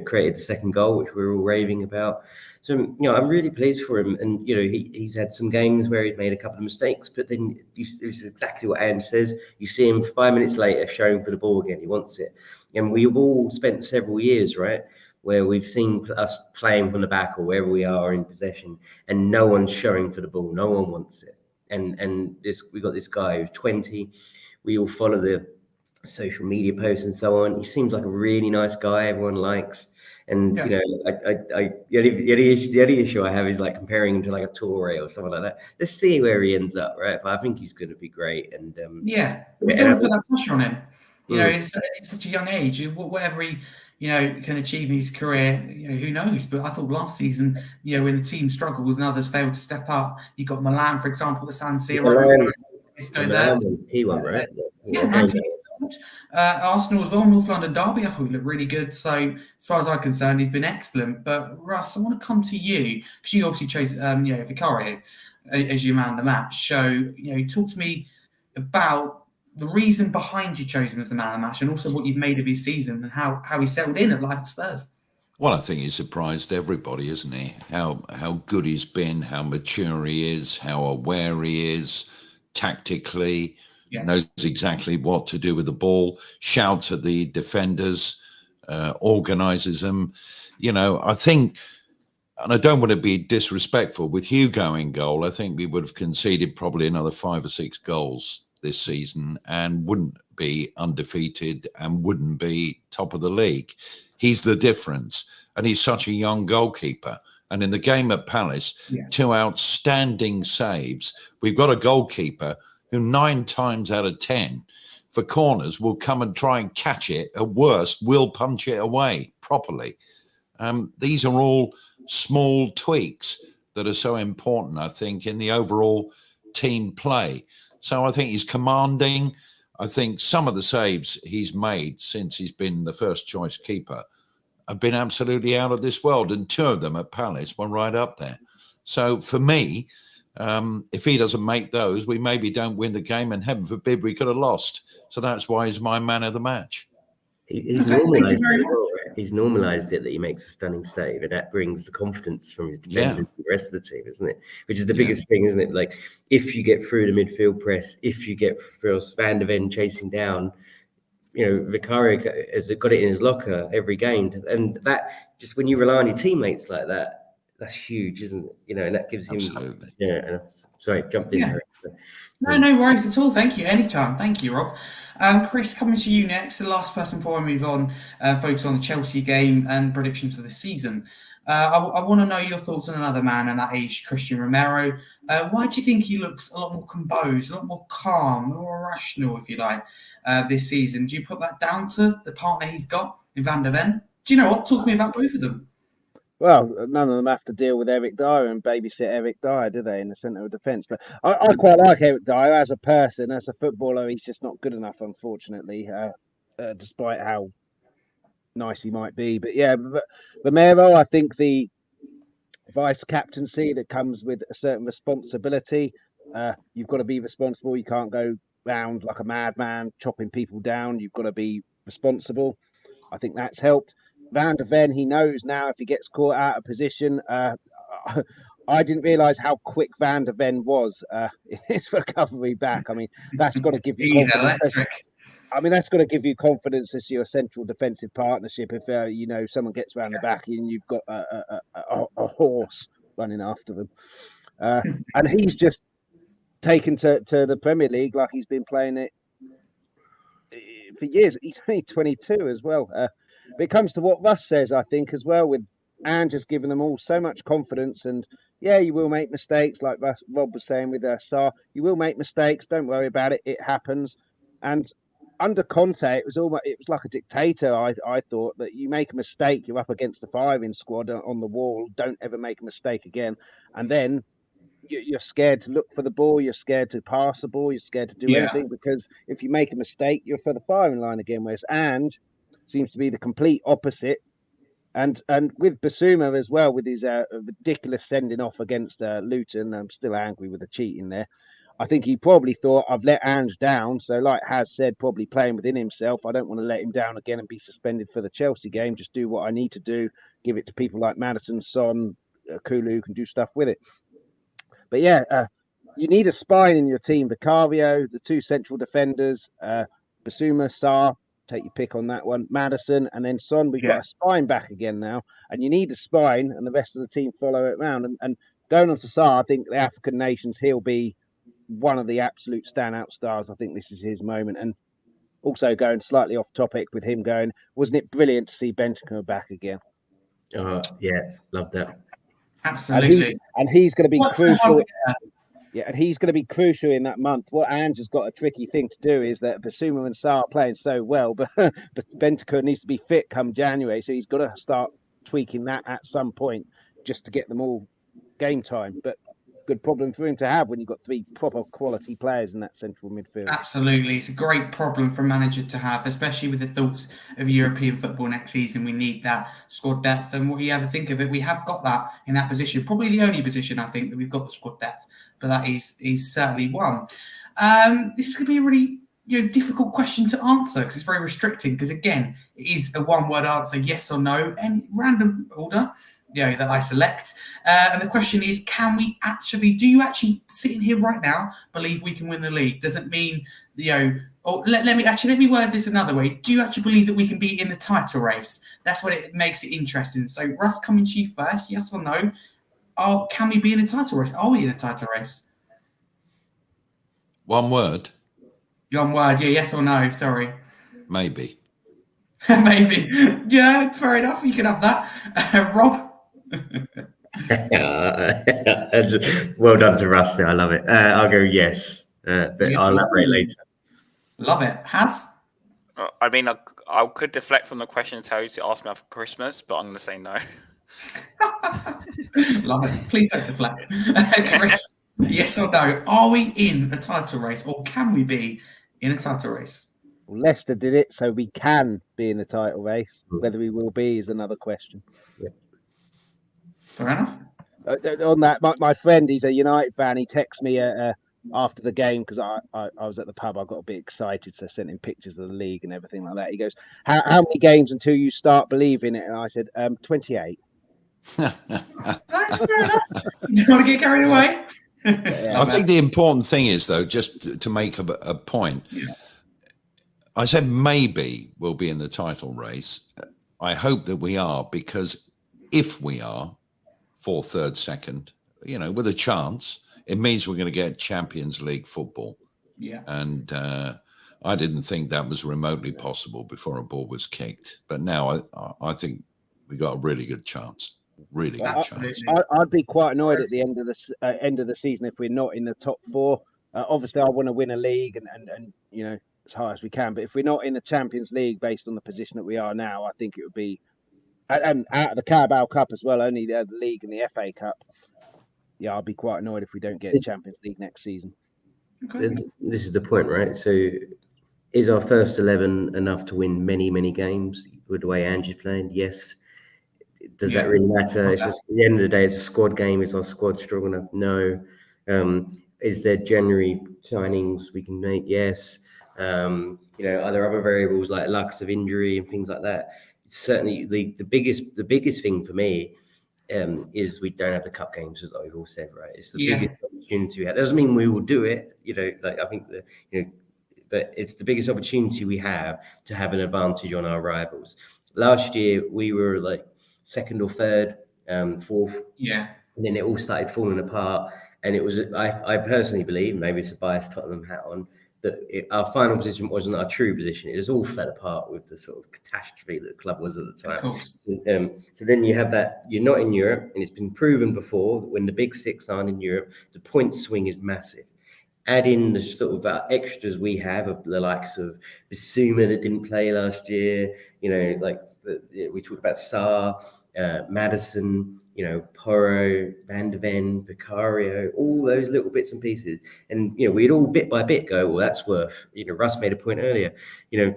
created the second goal, which we were all raving about. So I'm really pleased for him, and he's had some games where he's made a couple of mistakes, but then this is exactly what Ange says. You see him 5 minutes later showing for the ball again. He wants it, and we've all spent several years, right, where we've seen us playing from the back or wherever we are in possession, and no one's showing for the ball. No one wants it, and we got this guy who's 20. We all follow the social media posts and so on. He seems like a really nice guy everyone likes. And, the only issue I have is like comparing him to like a Toure or someone like that. Let's see where he ends up, right? But I think he's going to be great. And we don't put that pressure on him. It's such a young age. Whatever he, can achieve in his career, who knows? But I thought last season, when the team struggles and others failed to step up, you got Milan, for example, the San Siro. He won, right? Arsenal as well, North London derby. I thought he looked really good. So as far as I'm concerned, he's been excellent. But Russ, I want to come to you because you obviously chose Vicario as your man of the match. So talk to me about the reason behind you chose him as the man of the match, and also what you've made of his season and how he settled in at Live at Spurs. Well, I think he surprised everybody, isn't he? How good he's been, how mature he is, how aware he is tactically, knows exactly what to do with the ball, shouts at the defenders, organises them. I think, and I don't want to be disrespectful, with Hugo in goal, I think we would have conceded probably another 5 or 6 goals this season and wouldn't be undefeated and wouldn't be top of the league. He's the difference. And he's such a young goalkeeper. And in the game at Palace, 2 outstanding saves. We've got a goalkeeper who 9 times out of 10 for corners will come and try and catch it. At worst, will punch it away properly. These are all small tweaks that are so important, I think, in the overall team play. So I think he's commanding. I think some of the saves he's made since he's been the first choice keeper have been absolutely out of this world. And 2 of them at Palace were right up there. So for me, if he doesn't make those, we maybe don't win the game, and heaven forbid we could have lost. So that's why he's my man of the match. He's normalised it. He's normalised it that he makes a stunning save, and that brings the confidence from his defenders to the rest of the team, isn't it? Which is the biggest thing, isn't it? Like, if you get through the midfield press, if you get Van der Ven chasing down, Vicario has got it in his locker every game, and that, just when you rely on your teammates like that, that's huge, isn't it? And that gives him. Absolutely. Sorry, jumped in there. No worries at all. Thank you. Anytime. Thank you, Rob. Chris, coming to you next, the last person before I move on, focus on the Chelsea game and predictions for the season. I want to know your thoughts on another man, and that is Christian Romero. Why do you think he looks a lot more composed, a lot more calm, more rational, if you like, this season? Do you put that down to the partner he's got in Van der Ven? Do you know what? Talk to me about both of them. Well, none of them have to deal with Eric Dyer and babysit Eric Dyer, do they, in the centre of defence? But I quite like Eric Dyer as a person. As a footballer, he's just not good enough, unfortunately, despite how nice he might be. But Romero, I think the vice captaincy that comes with a certain responsibility. You've got to be responsible. You can't go round like a madman chopping people down. You've got to be responsible. I think that's helped. Van der Ven, he knows now if he gets caught out of position. I didn't realise how quick Van der Ven was in his recovery back. I mean, that's got to give you confidence. That's got to give you confidence as your central defensive partnership. If someone gets around the back and you've got a horse running after them, and he's just taken to the Premier League like he's been playing it for years. He's only 22 as well. But it comes to what Russ says, I think, as well, with Ange just giving them all so much confidence. And you will make mistakes, like Rob was saying with Sarr. You will make mistakes. Don't worry about it. It happens. And under Conte, it was like a dictator. I thought that you make a mistake, you're up against the firing squad on the wall. Don't ever make a mistake again. And then you're scared to look for the ball. You're scared to pass the ball. You're scared to do anything, because if you make a mistake, you're for the firing line again. Whereas Ange seems to be the complete opposite. And with Basuma as well, with his ridiculous sending off against Luton, I'm still angry with the cheating there. I think he probably thought, I've let Ange down. So like Has said, probably playing within himself, I don't want to let him down again and be suspended for the Chelsea game. Just do what I need to do. Give it to people like Maddison, Son, Kulu, who can do stuff with it. But you need a spine in your team. Vicario, the 2 central defenders, Basuma, Sarr, take your pick on that one, Maddison, and then Son. We've got a spine back again now, and you need a spine, and the rest of the team follow it around. And going on to Sarr, I think the African nations, he'll be one of the absolute standout stars. I think this is his moment. And also going slightly off topic with him going, wasn't it brilliant to see Bentancur back again? Love that. Absolutely. And he's going to be crucial. And he's going to be crucial in that month. What Ange has got a tricky thing to do is that Basuma and Sarr are playing so well, but Bentancur needs to be fit come January, so he's got to start tweaking that at some point just to get them all game time. But good problem for him to have when you've got 3 proper quality players in that central midfield. Absolutely. It's a great problem for a manager to have, especially with the thoughts of European football next season. We need that squad depth. And what you have to think of it, we have got that in that position. Probably the only position, I think, that we've got the squad depth. But that is certainly one. This is going to be a really difficult question to answer because it's very restricting. Because again, it is a one-word answer, yes or no, and random order, that I select. And the question is, do you actually sitting here right now believe we can win the league? Does it mean, or let me word this another way. Do you actually believe that we can be in the title race? That's what it makes it interesting. So Russ, coming to you first, yes or no? Can we be in a title race? Are we in a title race? One word. One word, yeah, yes or no? Sorry. Maybe. Maybe. Yeah, fair enough. You can have that. Rob? Well done to Rusty. I love it. I'll go yes, but Yes. I'll elaborate later. Love it. Has? I mean, I could deflect from the question and tell you to ask me after Christmas, but I'm going to say no. Love it. Please don't deflect. Chris, yes or no? Are we in a title race, or can we be in a title race? Well, Leicester did it, so we can be in the title race. Whether we will be is another question. Yeah. Fair enough. On that, my friend, he's a United fan. He texted me after the game because I was at the pub. I got a bit excited, so I sent him pictures of the league and everything like that. He goes, "How many games until you start believing it?" And I said, 28. That's fair enough. You don't want to get carried away. I think the important thing is, though, just to make a point. Yeah. I said maybe we'll be in the title race. I hope that we are, because if we are 4th, 3rd, 2nd, with a chance, it means we're going to get Champions League football. Yeah. And I didn't think that was remotely possible before a ball was kicked. But now I think we got a really good chance. Really good chance. I'd be quite annoyed at the end of the season if we're not in the top 4. Obviously, I want to win a league and as high as we can. But if we're not in the Champions League based on the position that we are now, I think it would be, and out of the Carabao Cup as well, only the league and the FA Cup. Yeah, I'll be quite annoyed if we don't get Champions League next season. Okay. This is the point, right? So, is our first 11 enough to win many, many games with the way Angie's playing? Yes. Does that really matter? It's just, at the end of the day, it's a squad game. Is our squad strong enough? No. Is there January signings we can make? Yes. Are there other variables like lucks of injury and things like that? It's certainly the biggest thing for me is we don't have the cup games, as we've all said, right? It's the biggest opportunity we have. That doesn't mean we will do it, I think that, but it's the biggest opportunity we have to have an advantage on our rivals. Last year, we were like 2nd or 3rd, 4th. Yeah. And then it all started falling apart. And it was, I personally believe, maybe it's a biased Tottenham hat on, that our final position wasn't our true position. It was all fell apart with the sort of catastrophe that the club was at the time. Of course. So then you have that, you're not in Europe, and it's been proven before that when the big 6 aren't in Europe, the point swing is massive. Add in the sort of extras we have of the likes of Bissouma that didn't play last year, we talked about Sarr, Maddison, Porro, Van de Ven, Vicario, all those little bits and pieces. And, we'd all bit by bit go, well, that's worth, Russ made a point earlier, no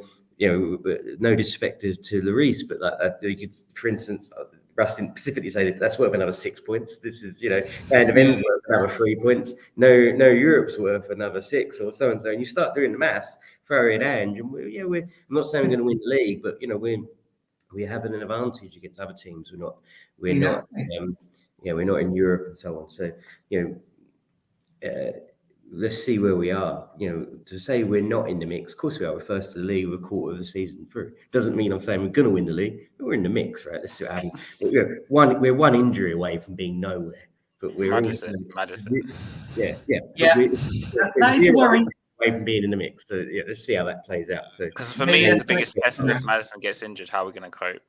disrespect to Lloris, but you could, for instance, Russ didn't specifically say that that's worth another 6 points. This is, Van de Ven's worth another 3 points. No, Europe's worth another 6 or so and so. And you start doing the maths, throw in Ange, and I'm not saying we're going to win the league, but, we're having an advantage against other teams. We're not in Europe and so on. So, let's see where we are. To say we're not in the mix, of course we are. We're first to the league, we're a quarter of the season through. Doesn't mean I'm saying we're going to win the league, but we're in the mix, right? Let's see what happens. We're one injury away from being nowhere, but we're Maddison. Yeah. That is worrying. Away from being in the mix. So let's see how that plays out. So because for me, it's the biggest test. If Maddison gets injured, how are we going to cope?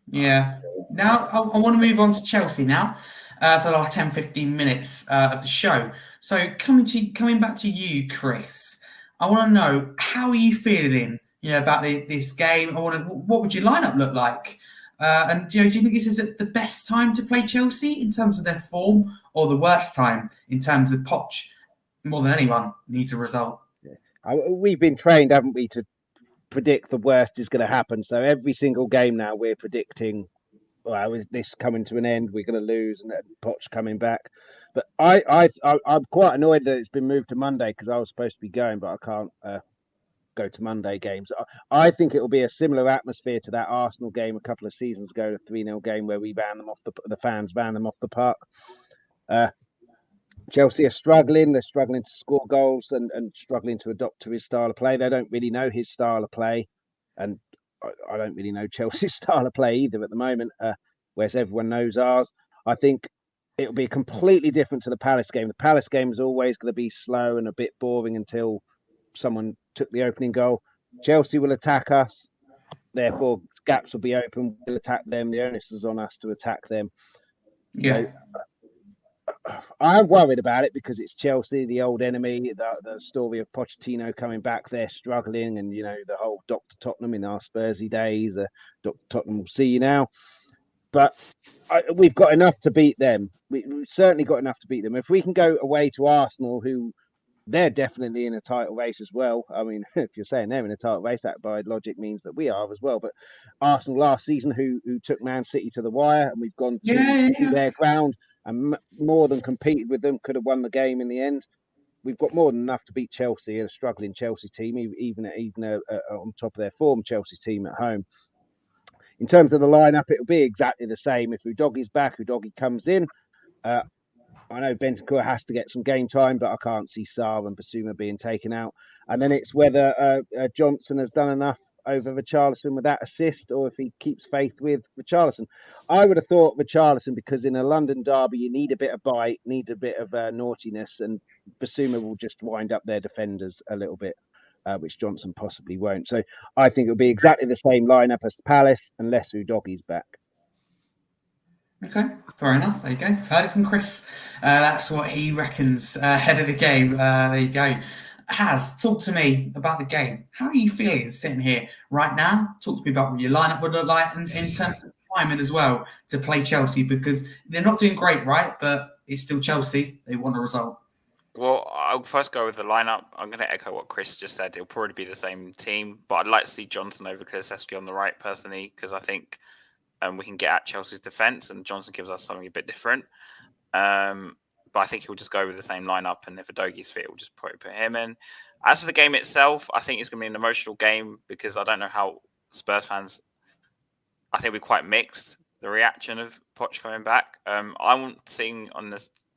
Yeah. Now I want to move on to Chelsea now for the last 10-15 minutes of the show. So coming back to you, Chris, I want to know, how are you feeling about this game? What would your lineup look like? And do you think this is the best time to play Chelsea in terms of their form, or the worst time in terms of Poch? More than anyone needs a result. We've been trained, haven't we, to predict the worst is going to happen. So every single game now we're predicting, well, is this coming to an end? We're going to lose, and Poch coming back. But I'm quite annoyed that it's been moved to Monday because I was supposed to be going, but I can't go to Monday games. I think it will be a similar atmosphere to that Arsenal game a couple of seasons ago, the 3-0 game where we ran them off the fans ran them off the park. Chelsea are struggling. They're struggling to score goals and struggling to adopt to his style of play. They don't really know his style of play, and I don't really know Chelsea's style of play either at the moment, whereas everyone knows ours. I think it'll be completely different to the Palace game. The Palace game is always going to be slow and a bit boring until someone took the opening goal. Chelsea will attack us. Therefore, gaps will be open. We'll attack them. The onus is on us to attack them. Yeah. So, I'm worried about it because it's Chelsea, the old enemy. The story of Pochettino coming back, they're struggling, and the whole Dr. Tottenham in our Spursy days. Dr. Tottenham will see you now, but we've got enough to beat them. We've certainly got enough to beat them. If we can go away to Arsenal, who they're definitely in a title race as well. I mean, if you're saying they're in a title race, that by logic means that we are as well. But Arsenal last season, who took Man City to the wire, and we've gone to their ground and more than competed with them, could have won the game in the end. We've got more than enough to beat Chelsea, a struggling Chelsea team, even on top of their form Chelsea team at home. In terms of the lineup, it'll be exactly the same. If Udogie's back, Udogie comes in. I know Bentancur has to get some game time, but I can't see Sarr and Basuma being taken out. And then it's whether Johnson has done enough over Richarlison with that assist, or if he keeps faith with Richarlison. I would have thought Richarlison, because in a London derby, you need a bit of bite, need a bit of naughtiness, and Basuma will just wind up their defenders a little bit, which Johnson possibly won't. So I think it'll be exactly the same lineup as Palace, unless Udogie's back. Okay, fair enough. There you go. Heard it from Chris. That's what he reckons ahead of the game. There you go. Haz, talk to me about the game. How are you feeling sitting here right now? Talk to me about what your lineup would look like, and in terms of timing as well to play Chelsea, because they're not doing great, right? But it's still Chelsea. They want a result. Well, I'll first go with the lineup. I'm going to echo what Chris just said. It'll probably be the same team, but I'd like to see Johnson over Kulusevski on the right, personally, because I think we can get at Chelsea's defence, and Johnson gives us something a bit different. But I think he'll just go with the same lineup, and if Udogie's fit, we'll just probably put him in. As for the game itself, I think it's going to be an emotional game, because I don't know how Spurs fans, I think we're quite mixed, the reaction of Poch coming back. I'm seeing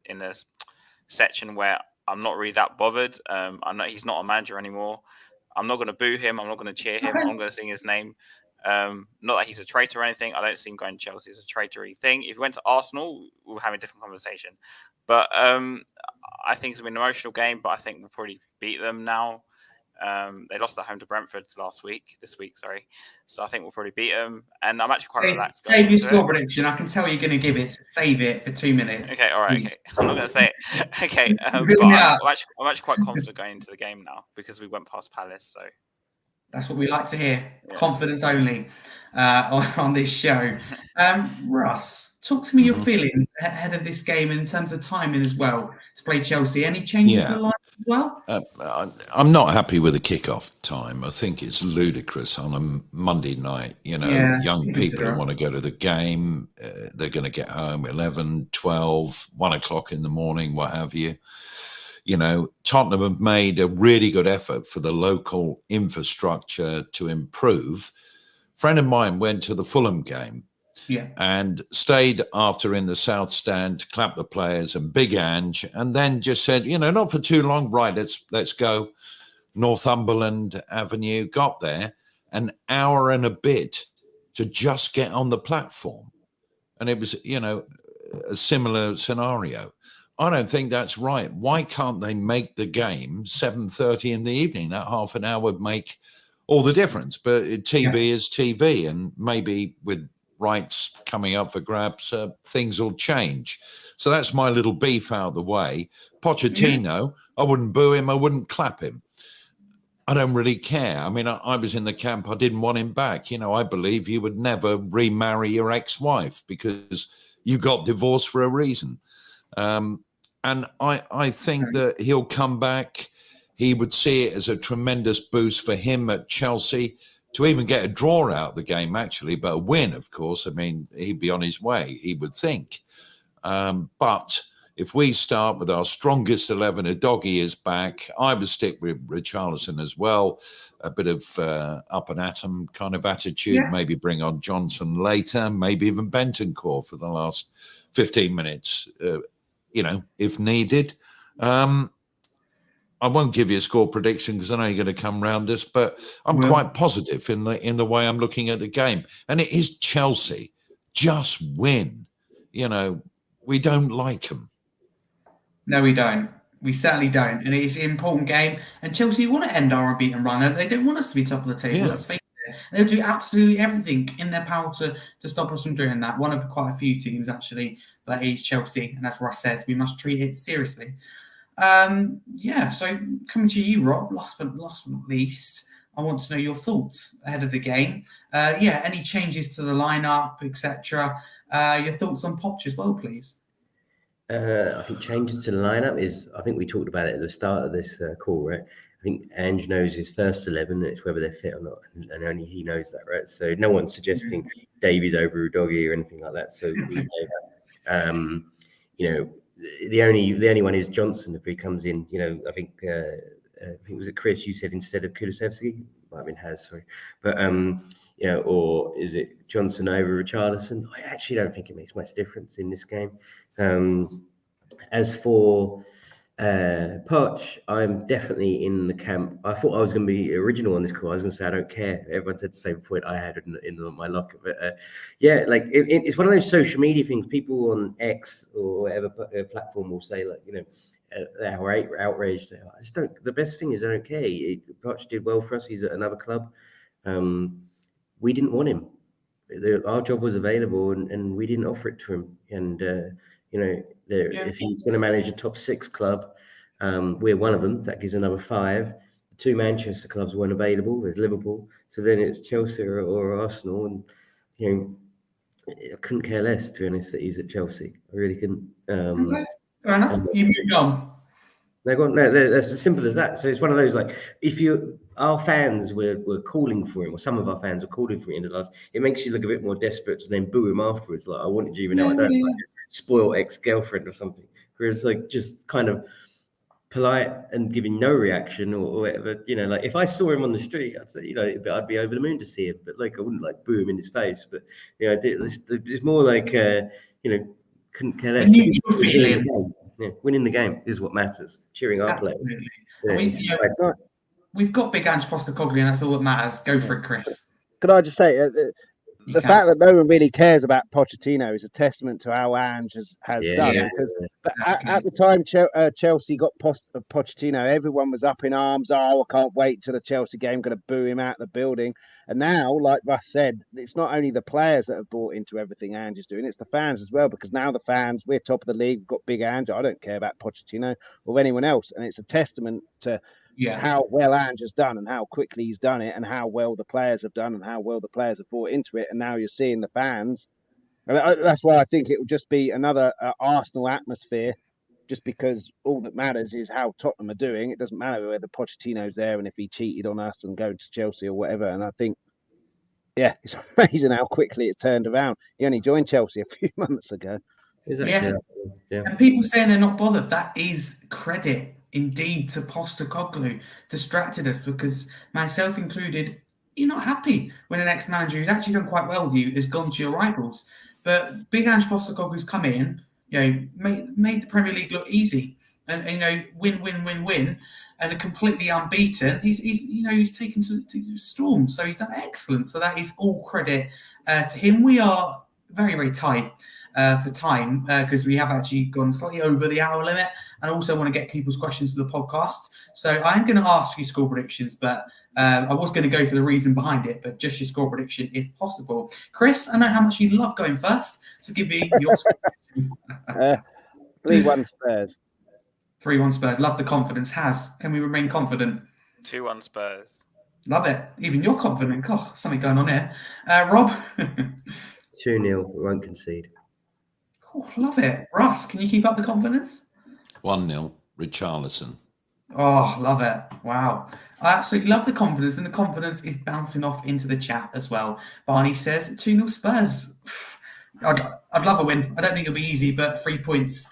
in this section where I'm not really that bothered. He's not a manager anymore. I'm not going to boo him. I'm not going to cheer him. I'm going to sing his name. Not that he's a traitor or anything. I don't see him going to Chelsea as a traitory thing. If he went to Arsenal, we'll have a different conversation. But I think it's an emotional game, but I think we'll probably beat them now. They lost at home to Brentford this week. So I think we'll probably beat them. And I'm actually quite relaxed. Save your score prediction. I can tell you're going to give it. Save it for 2 minutes. Okay, all right. Okay. I'm not going to say it. Okay. But I'm actually quite confident going into the game now, because we went past Palace. So that's what we like to hear. Yeah. Confidence only on this show. Russ, talk to me your feelings ahead of this game in terms of timing as well to play Chelsea. Any changes to the line as well? I'm not happy with the kickoff time. I think it's ludicrous on a Monday night. Young people who want to go to the game, they're going to get home 11, 12, 1 o'clock in the morning, what have you. Tottenham have made a really good effort for the local infrastructure to improve. A friend of mine went to the Fulham game and stayed after in the South Stand, clapped the players and Big Ange, and then just said, not for too long, right, let's go. Northumberland Avenue, got there, an hour and a bit to just get on the platform. And it was, a similar scenario. I don't think that's right. Why can't they make the game 7:30 in the evening? That half an hour would make all the difference. But TV is TV, and maybe with rights coming up for grabs, things will change. So that's my little beef out of the way. Pochettino, I wouldn't boo him. I wouldn't clap him. I don't really care. I mean, I was in the camp. I didn't want him back. I believe you would never remarry your ex-wife because you got divorced for a reason. And I think that he'll come back. He would see it as a tremendous boost for him at Chelsea to even get a draw out of the game, actually, but a win, of course. I mean, he'd be on his way, he would think. But if we start with our strongest 11, a doggy is back, I would stick with Richarlison as well. A bit of up and atom kind of attitude. Yeah. Maybe bring on Johnson later. Maybe even Bentancur for the last 15 minutes, if needed. I won't give you a score prediction because I know you're going to come round us, but I'm quite positive in the way I'm looking at the game. And it is Chelsea. Just win. We don't like them. No, we don't. We certainly don't. And it's an important game. And Chelsea want to end our unbeaten run. They don't want us to be top of the table. Yeah. Let's face it. They'll do absolutely everything in their power to stop us from doing that. One of quite a few teams, actually, but it's Chelsea. And as Russ says, we must treat it seriously. So coming to you, Rob, last but not least, I want to know your thoughts ahead of the game. Any changes to the lineup, etc. Your thoughts on Poch as well, please. I think changes to the lineup I think we talked about it at the start of this call, right? I think Ange knows his first 11, it's whether they're fit or not, and only he knows that, right? So no one's suggesting David over Udogie or anything like that. So we know that. The only one is Johnson if he comes in. I think was it Chris? You said instead of Kulusevski, might have been Has, sorry, but or is it Johnson over Richarlison? I actually don't think it makes much difference in this game. As for Poch, I'm definitely in the camp. I thought I was going to be original on this call. I was going to say I don't care. Everyone said the same point I had in my locker. But it's one of those social media things. People on X or whatever platform will say they're outraged. I just don't. The best thing is I don't care. Poch did well for us. He's at another club. We didn't want him. Our job was available, and we didn't offer it to him. And if he's going to manage a top 6 club, we're one of them. That gives another 5. The 2 Manchester clubs weren't available. There's Liverpool, so then it's Chelsea or Arsenal, and I couldn't care less, to be honest, that he's at Chelsea. I really couldn't. Okay. Fair enough. You moved on. That's as simple as that. So it's one of those, our fans were calling for him, or some of our fans were calling for him in the last. It makes you look a bit more desperate to then boo him afterwards. Like, I wanted you, even though I don't like a spoiled ex-girlfriend or something. Whereas just kind of polite and giving no reaction or whatever. If I saw him on the street, I'd say, I'd be over the moon to see him. But I wouldn't boo him in his face. But it's more couldn't care less. A neutral feeling. Winning the game is what matters. Cheering our players. We've got big Ange Postecoglou, and that's all that matters. Go for it, Chris. Could I just say, the fact that no one really cares about Pochettino is a testament to how Ange has done. Because at the time Chelsea got Pochettino, everyone was up in arms. Oh, I can't wait till the Chelsea game, going to boo him out of the building. And now, like Russ said, it's not only the players that have bought into everything Ange is doing, it's the fans as well. Because now the fans, we're top of the league, we've got big Ange. I don't care about Pochettino or anyone else. And it's a testament to how well Ange has done and how quickly he's done it and how well the players have done and how well the players have bought into it. And now you're seeing the fans. And that's why I think it will just be another Arsenal atmosphere, just because all that matters is how Tottenham are doing. It doesn't matter whether Pochettino's there and if he cheated on us and going to Chelsea or whatever. And I think, it's amazing how quickly it turned around. He only joined Chelsea a few months ago. Yeah. And people saying they're not bothered, that is credit indeed to Postecoglou. Distracted us because, myself included, you're not happy when the next manager who's actually done quite well with you has gone to your rivals. But big Ange Postecoglou's come in, made the Premier League look easy, and win, and completely unbeaten. He's taken to storm, so he's done excellent. So that is all credit to him. We are very, very tight for time because we have actually gone slightly over the hour limit, and also want to get people's questions to the podcast. So I'm going to ask you score predictions, but I was going to go for the reason behind it, but just your score prediction if possible. Chris, I know how much you love going first, so give me your score prediction. 3-1 Spurs. 3-1 Spurs. Love the confidence. Can we remain confident? 2-1 Spurs. Love it. Even you're confident. God, something going on here. Rob? 2-0. We won't concede. Oh, love it. Russ, can you keep up the confidence? 1-0, Richarlison. Oh, love it. Wow. I absolutely love the confidence, and the confidence is bouncing off into the chat as well. Barney says 2-0 Spurs. I'd love a win. I don't think it'll be easy, but 3 points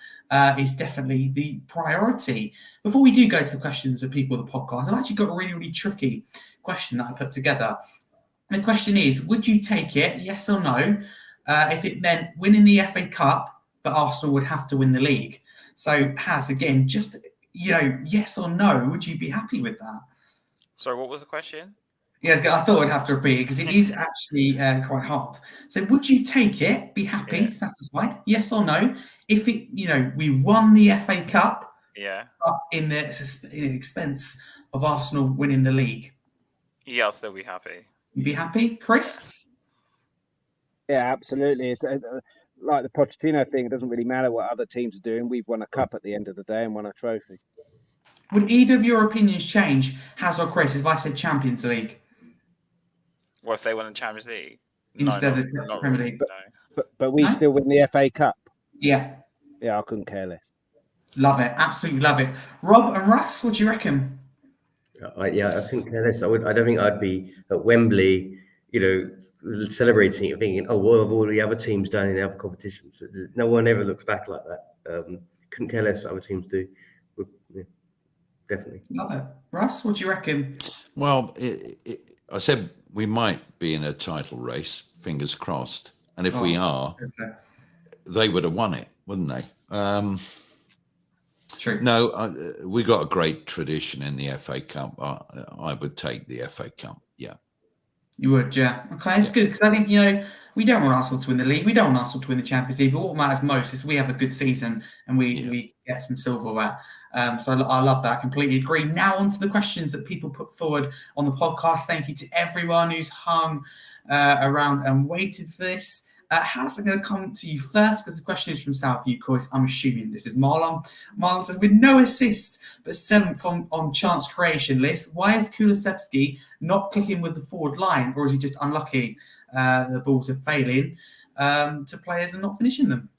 is definitely the priority. Before we do go to the questions of people of the podcast, I've actually got a really, really tricky question that I put together. The question is, would you take it, yes or no, if it meant winning the FA Cup, but Arsenal would have to win the league? So, Haz, again, just, yes or no, would you be happy with that? Sorry, what was the question? Yes, I thought I'd have to repeat it because it is actually quite hard. So, would you take it, be happy, satisfied, yes or no, if it, we won the FA Cup, but in the expense of Arsenal winning the league? Yeah, I'll still be happy. You'd be happy, Chris? Yeah, absolutely. It's like the Pochettino thing. It doesn't really matter what other teams are doing. We've won a cup at the end of the day and won a trophy. Would either of your opinions change, Haz or Chris, if I said Champions League? Well, if they won the Champions League? Instead of the Premier League. But we still win the FA Cup. Yeah. Yeah, I couldn't care less. Love it. Absolutely love it. Rob and Russ, what do you reckon? I couldn't care less. I don't think I'd be at Wembley, celebrating it, thinking, oh, what have all the other teams done in the other competitions? No one ever looks back like that. Couldn't care less what other teams do. Definitely. Love it. Russ, what do you reckon? Well, I said we might be in a title race, fingers crossed. And if we are, they would have won it, wouldn't they? True. No, we got a great tradition in the FA Cup. I would take the FA Cup. Yeah. You would, yeah. Okay, it's good because I think, we don't want Arsenal to win the league. We don't want Arsenal to win the Champions League. But what matters most is we have a good season and we get some silverware. So I love that. I completely agree. Now on to the questions that people put forward on the podcast. Thank you to everyone who's hung around and waited for this. How's it going to come to you first? Because the question is from South Ucois. I'm assuming this is Marlon. Marlon says, with no assists, but 7th on chance creation list, why is Kulusevski not clicking with the forward line? Or is he just unlucky? The balls are failing to players and not finishing them.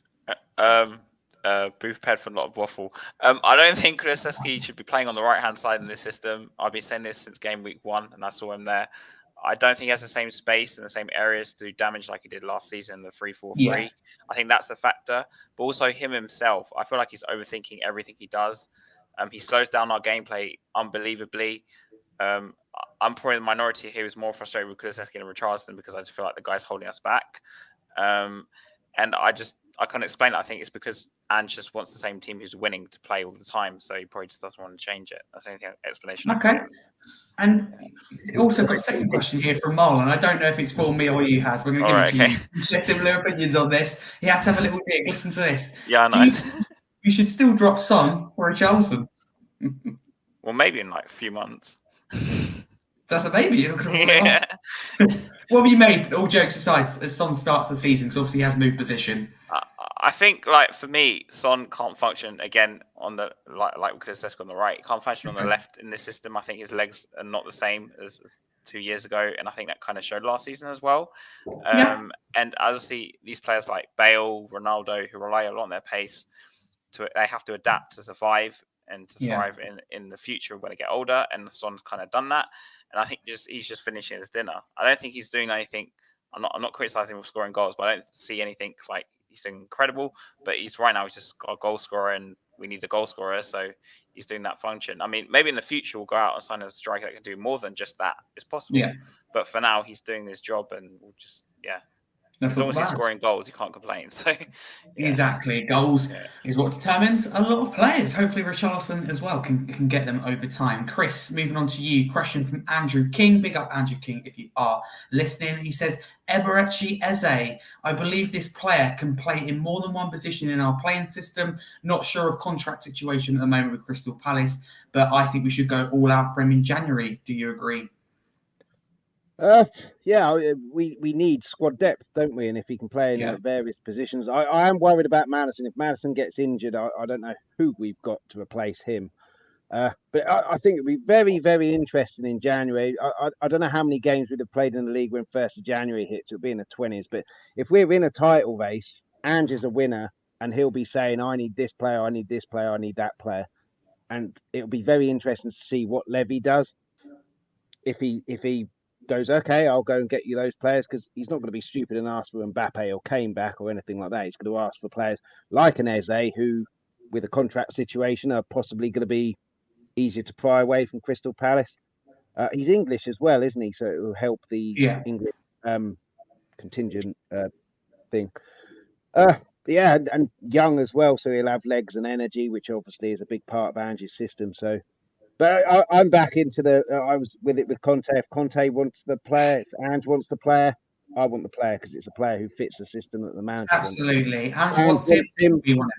Booth prepared for a lot of waffle. I don't think Kulusevski should be playing on the right-hand side in this system. I've been saying this since game week 1, and I saw him there. I don't think he has the same space and the same areas to do damage like he did last season, the 3-4-3. Yeah. I think that's a factor. But also him himself, I feel like he's overthinking everything he does. He slows down our gameplay unbelievably. I'm probably in the minority here who's more frustrated with Kulusevski and Richarlison because I just feel like the guy's holding us back. And I can't explain it. I think it's because Ange just wants the same team who's winning to play all the time. So he probably just doesn't want to change it. That's the only explanation. Okay. And also got a second question here from Marlon. I don't know if it's for me or you, Haz. We're going to give it to you. You share similar opinions on this. You have to have a little dig. Listen to this. Yeah, I know. You should still drop Son for Richarlison. Well, maybe in like a few months. That's a baby. You're not going to What have you made, all jokes aside, as Son starts the season? Because obviously he has moved position. I think, like, for me, Son can't function, again, on the, like with Kulusevski on the right. He can't function on the left in this system. I think his legs are not the same as 2 years ago. And I think that kind of showed last season as well. And obviously, these players like Bale, Ronaldo, who rely a lot on their pace, they have to adapt to survive and to thrive in the future when they get older. And Son's kind of done that. And I think he's just finishing his dinner. I don't think he's doing anything. I'm not criticizing him for scoring goals, but I don't see anything like he's doing incredible. But he's just a goal scorer, and we need a goal scorer, so he's doing that function. I mean, maybe in the future we'll go out and sign a striker that can do more than just that. It's possible. Yeah. But for now, he's doing his job, and we'll just as long as he's scoring goals, you can't complain. So exactly, goals is what determines a lot of players. Hopefully, Richarlison as well can get them over time. Chris, moving on to you. Question from Andrew King. Big up Andrew King if you are listening. He says, Eberechi Eze. I believe this player can play in more than one position in our playing system. Not sure of contract situation at the moment with Crystal Palace, but I think we should go all out for him in January. Do you agree? We need squad depth, don't we? And if he can play in various positions, I am worried about Maddison. If Maddison gets injured, I don't know who we've got to replace him. But I think it'd be very, very interesting in January. I don't know how many games we'd have played in the league when 1st of January hits. It'll be in the 20s. But if we're in a title race, Ange is a winner, and he'll be saying, I need this player, I need this player, I need that player. And it'll be very interesting to see what Levy does. If he goes, okay, I'll go and get you those players, because he's not going to be stupid and ask for Mbappe or Kane back or anything like that. He's going to ask for players like an Eze who with a contract situation, are possibly going to be easier to pry away from Crystal Palace. He's English as well, isn't he? So it will help the English contingent thing. Yeah, and young as well, so he'll have legs and energy, which obviously is a big part of Angie's system. So, but I'm back into the. I was with it with Conte. If Conte wants the player, if Ange wants the player, I want the player because it's a player who fits the system that the manager Absolutely. wants. Ange wants him. We want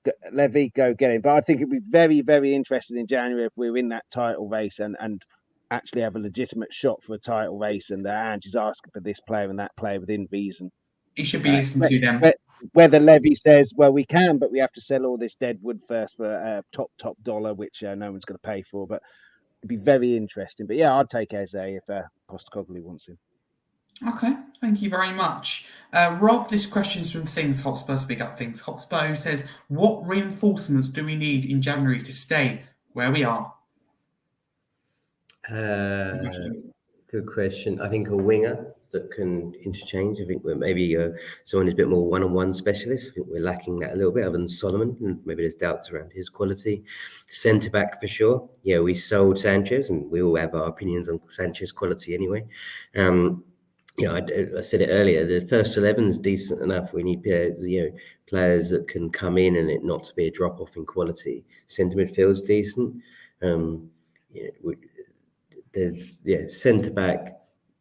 it. Levy, go get him. But I think it'd be very, very interesting in January if we're in that title race and actually have a legitimate shot for a title race, and Ange is asking for this player and that player within reason. He should be listening to them. Whether Levy says, well, we can, but we have to sell all this dead wood first for top dollar, which no one's going to pay for. But it'd be very interesting. But yeah, I'd take Eze if Postecoglou wants him. Okay, thank you very much. Rob, this question's from Things Hotspur, Big Up Things Hotspur, who says, what reinforcements do we need in January to stay where we are? Good question. I think a winger that can interchange. I think we're maybe someone who's a bit more one-on-one specialist. I think we're lacking that a little bit, other than Solomon, and maybe there's doubts around his quality. Centre back for sure. Yeah, we sold Sanchez, and we all have our opinions on Sanchez quality anyway. I said it earlier. The first 11's decent enough. We need players that can come in and it not to be a drop off in quality. Centre midfield's decent. There's centre back.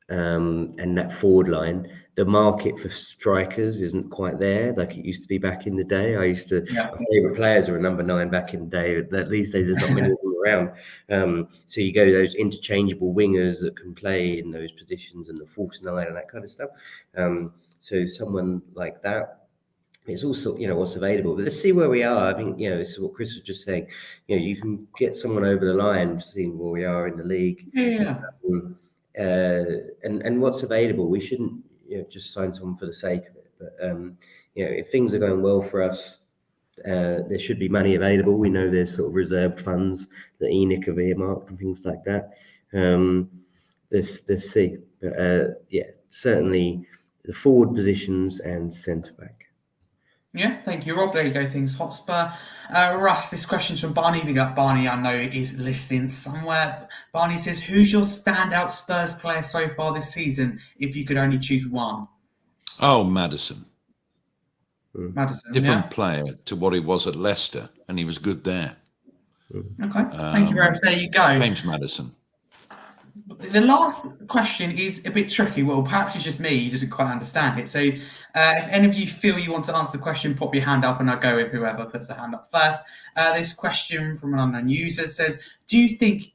And that forward line, the market for strikers isn't quite there like it used to be back in the day. My favourite players were a number 9 back in the day. These days, there's not many of them around. So you go to those interchangeable wingers that can play in those positions and the false 9 and that kind of stuff. So someone like that. It's also, what's available. But let's see where we are. I think, this is what Chris was just saying. You can get someone over the line, seeing where we are in the league. Yeah. And what's available. We shouldn't just sign someone for the sake of it. But if things are going well for us, there should be money available. We know there's sort of reserved funds that ENIC have earmarked and things like that. Let's see. But certainly the forward positions and centre back. Yeah, thank you, Rob. There you go, Things Hotspur. Russ, this question's from Barney. We got Barney, I know, is listening somewhere. Barney says, who's your standout Spurs player so far this season, if you could only choose one? Oh, Maddison. Maddison, different player to what he was at Leicester, and he was good there. Okay, thank you very much. There you go. James Maddison. The last question is a bit tricky. Well, perhaps it's just me. He doesn't quite understand it. So if any of you feel you want to answer the question, pop your hand up and I'll go with whoever puts the hand up first. This question from an unknown user says, do you think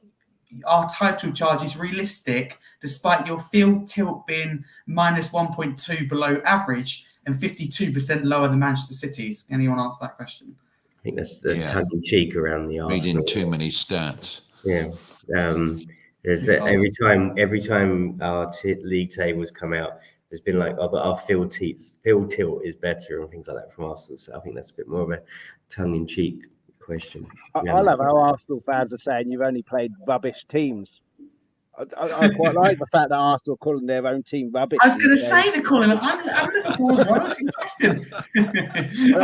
our title charge is realistic despite your field tilt being minus 1.2 below average and 52% lower than Manchester City's? Anyone answer that question? I think that's the tongue-in-cheek around the Arsenal. Reading too many stats. Yeah. Every time our league tables come out, there's been like, but our field tilt is better and things like that from Arsenal. So I think that's a bit more of a tongue-in-cheek question. I love how Arsenal fans are saying you've only played rubbish teams. I quite like the fact that Arsenal are calling their own team rubbish. I was going to say they're calling it. I'm looking forward to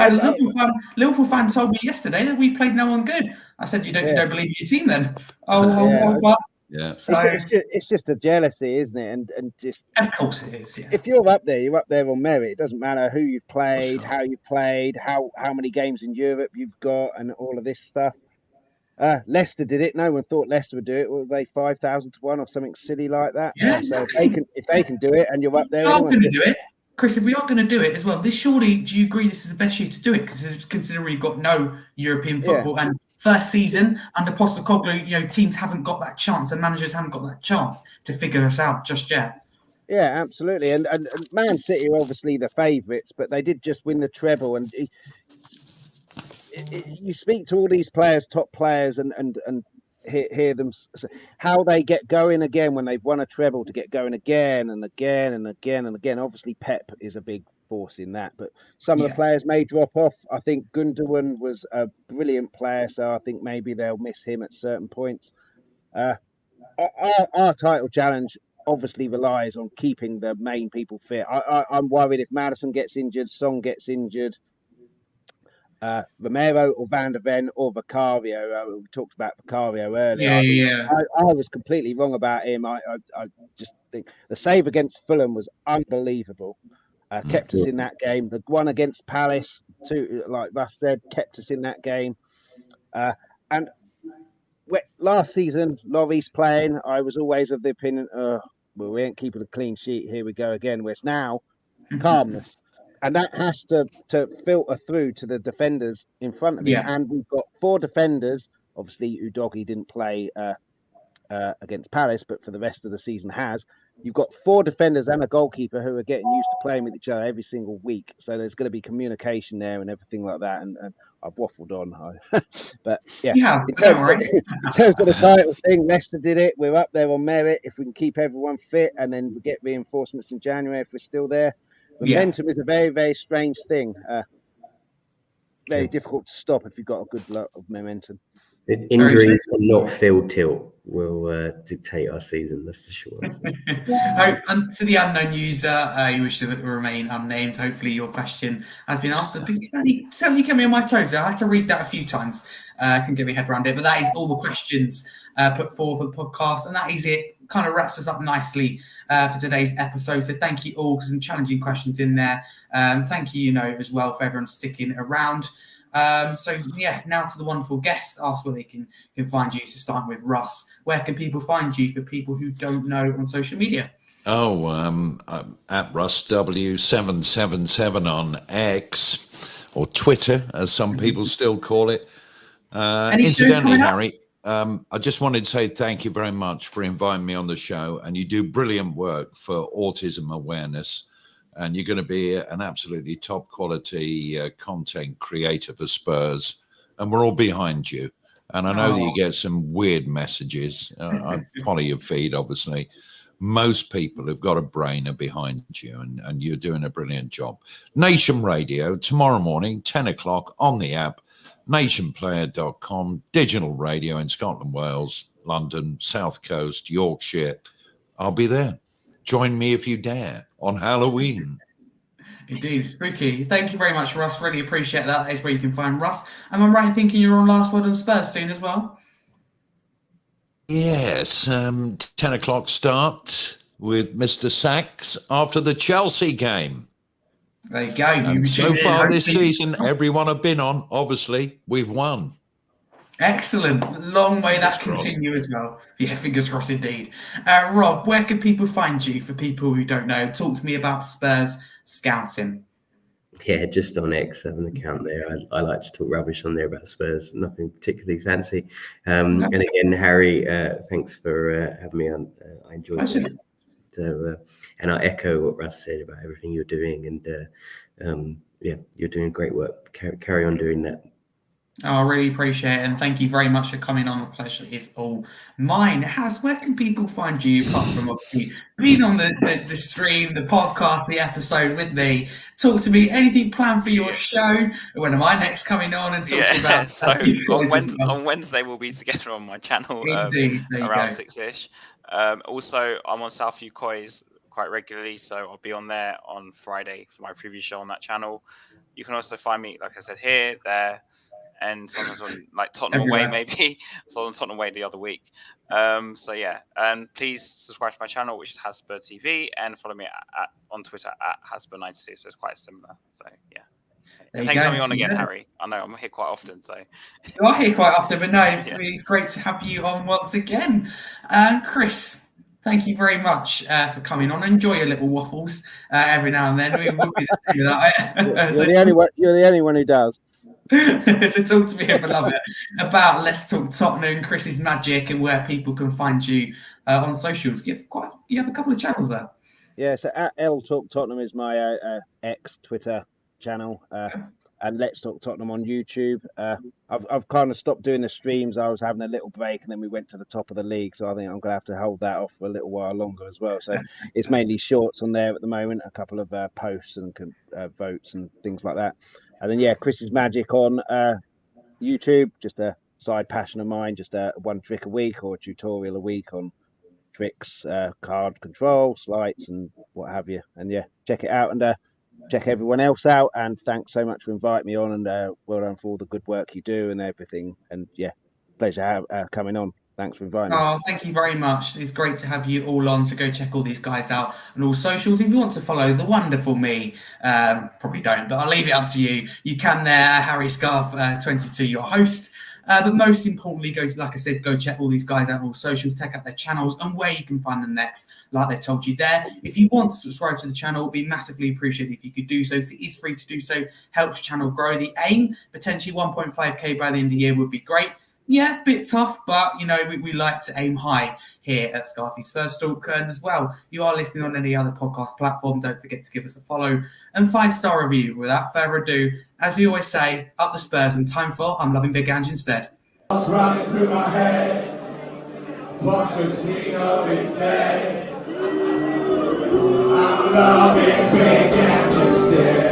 it. Liverpool fan told me yesterday that we played no one good. I said, you don't believe your team then? Yeah. So, it's just a jealousy, isn't it? And just of course it is. Yeah. If you're up there on merit. It doesn't matter who you've played, how you've played, how many games in Europe you've got, and all of this stuff. Leicester did it. No one thought Leicester would do it. Were they 5,000 to 1 or something silly like that? Yeah, so if they can do it, and you're up there, we are going to do it, Chris. If we are going to do it as well, do you agree this is the best year to do it? Considering we've got no European football and first season under Postecoglou, teams haven't got that chance, and managers haven't got that chance to figure us out just yet. Yeah, absolutely. And Man City are obviously the favourites, but they did just win the treble. And you speak to all these players, top players, and hear them how they get going again when they've won a treble, to get going again and again and again and again. Obviously, Pep is a big force in that, but some of the players may drop off. I think Gundogan was a brilliant player, so I think maybe they'll miss him at certain points. Our title challenge obviously relies on keeping the main people fit. I'm worried if Maddison gets injured, Song gets injured, Romero or Van der Ven or Vicario. We talked about Vicario earlier. Yeah. I was completely wrong about him. I just think the save against Fulham was unbelievable. Kept us in that game. The one against Palace, too, like Russ said, kept us in that game. And last season, Laurie's playing. I was always of the opinion, well, we ain't keeping a clean sheet. Here we go again. Whereas now, calmness. And that has to filter through to the defenders in front of him. Yeah. And we've got 4 defenders. Obviously, Udogie didn't play against Palace, but for the rest of the season has. You've got 4 defenders and a goalkeeper who are getting used to playing with each other every single week. So there's going to be communication there and everything like that. And I've waffled on. But yeah, in terms of the title thing, Leicester did it. We're up there on merit. If we can keep everyone fit and then we get reinforcements in January, if we're still there. Momentum is a very, very strange thing. Very difficult to stop if you've got a good lot of momentum. Injuries and not field tilt will dictate our season. That's the short answer. And to the unknown user, you wish to remain unnamed. Hopefully, your question has been answered. But you certainly kept me on my toes. I had to read that a few times. I can get my head around it. But that is all the questions put forward for the podcast, and that is it. Kind of wraps us up nicely for today's episode. So thank you all for some challenging questions in there. Thank you, as well for everyone sticking around. Now to the wonderful guests. Ask where they can find you. So starting with Russ, where can people find you for people who don't know on social media? I'm at RussW777 on X or Twitter, as some people still call it. Incidentally, Harry, I just wanted to say thank you very much for inviting me on the show, and you do brilliant work for autism awareness. And you're going to be an absolutely top quality content creator for Spurs. And we're all behind you. And I know that you get some weird messages. I follow your feed, obviously. Most people who've got a brain are behind you, and you're doing a brilliant job. Nation Radio, tomorrow morning, 10 o'clock on the app, nationplayer.com, digital radio in Scotland, Wales, London, South Coast, Yorkshire. I'll be there. Join me if you dare on Halloween. Indeed, spooky. Thank you very much, Russ. Really appreciate that. That is where you can find Russ. Am I right in thinking you're on Last Word on Spurs soon as well? Yes, 10 o'clock start with Mr. Sachs after the Chelsea game. There you go. And so far this season, everyone I've been on, obviously, we've won. Excellent. Long way that continue as well. Yeah, fingers crossed indeed. Rob, where can people find you for people who don't know? Talk to me about Spurs scouting. Yeah, just on X, I have an account there. I like to talk rubbish on there about Spurs, nothing particularly fancy. And again, Harry, thanks for having me on. I enjoyed it. And I echo what Russ said about everything you're doing. And you're doing great work. Carry on doing that. I really appreciate it, and thank you very much for coming on. The pleasure is all mine. Where can people find you, apart from obviously being on the stream, the podcast, the episode with me? Talk to me. Anything planned for your show? When am I next coming on and talk about? So on Wednesday we'll be together on my channel around 6ish. Also, I'm on South Ucois quite regularly, so I'll be on there on Friday for my preview show on that channel. You can also find me, like I said, here, there, and sometimes on like Tottenham Away, maybe. So on Tottenham Away the other week. And please subscribe to my channel, which is Hasper TV, and follow me on Twitter at Hasper92. So it's quite similar. So yeah. Thanks for coming on again, Harry. I know I'm here quite often. So you are here quite often, but no, it's great to have you on once again. Chris, thank you very much for coming on. Enjoy your little waffles every now and then. We will be the same with that. You're the only one who does. So talk to me if I love it about Let's Talk Tottenham, Chris's magic, and where people can find you on socials. You have a couple of channels there. Yeah, so at L Talk Tottenham is my ex Twitter channel, and Let's Talk Tottenham on YouTube. I've kind of stopped doing the streams. I was having a little break, and then we went to the top of the league, so I think I'm gonna have to hold that off for a little while longer as well. So it's mainly shorts on there at the moment, a couple of posts and votes and things like that. And then Chris's magic on YouTube, just a side passion of mine, just one trick a week or a tutorial a week on tricks, card control, sleights, and what have you. And check it out. And check everyone else out. And thanks so much for inviting me on, and well done for all the good work you do and everything. And yeah, pleasure coming on. Thanks for inviting me. Oh, thank you very much. It's great to have you all on. So go check all these guys out on all socials. If you want to follow the wonderful me, probably don't, but I'll leave it up to you. You can there, Harry Scarf 22, your host. But most importantly, like I said, go check all these guys out on all socials, check out their channels and where you can find them next, like they told you there. If you want to subscribe to the channel, it would be massively appreciated if you could do so, because it is free to do so, helps the channel grow. The aim, potentially 1.5k by the end of the year, would be great. Yeah, a bit tough, but, you know, we like to aim high here at Scouting Spurs Talk. And as well, you are listening on any other podcast platform, don't forget to give us a follow and 5-star review. Without further ado, as we always say, up the Spurs, and time for I'm Loving Big Ange instead. What's running through my head? Pochettino is dead. I'm loving Big Ange instead.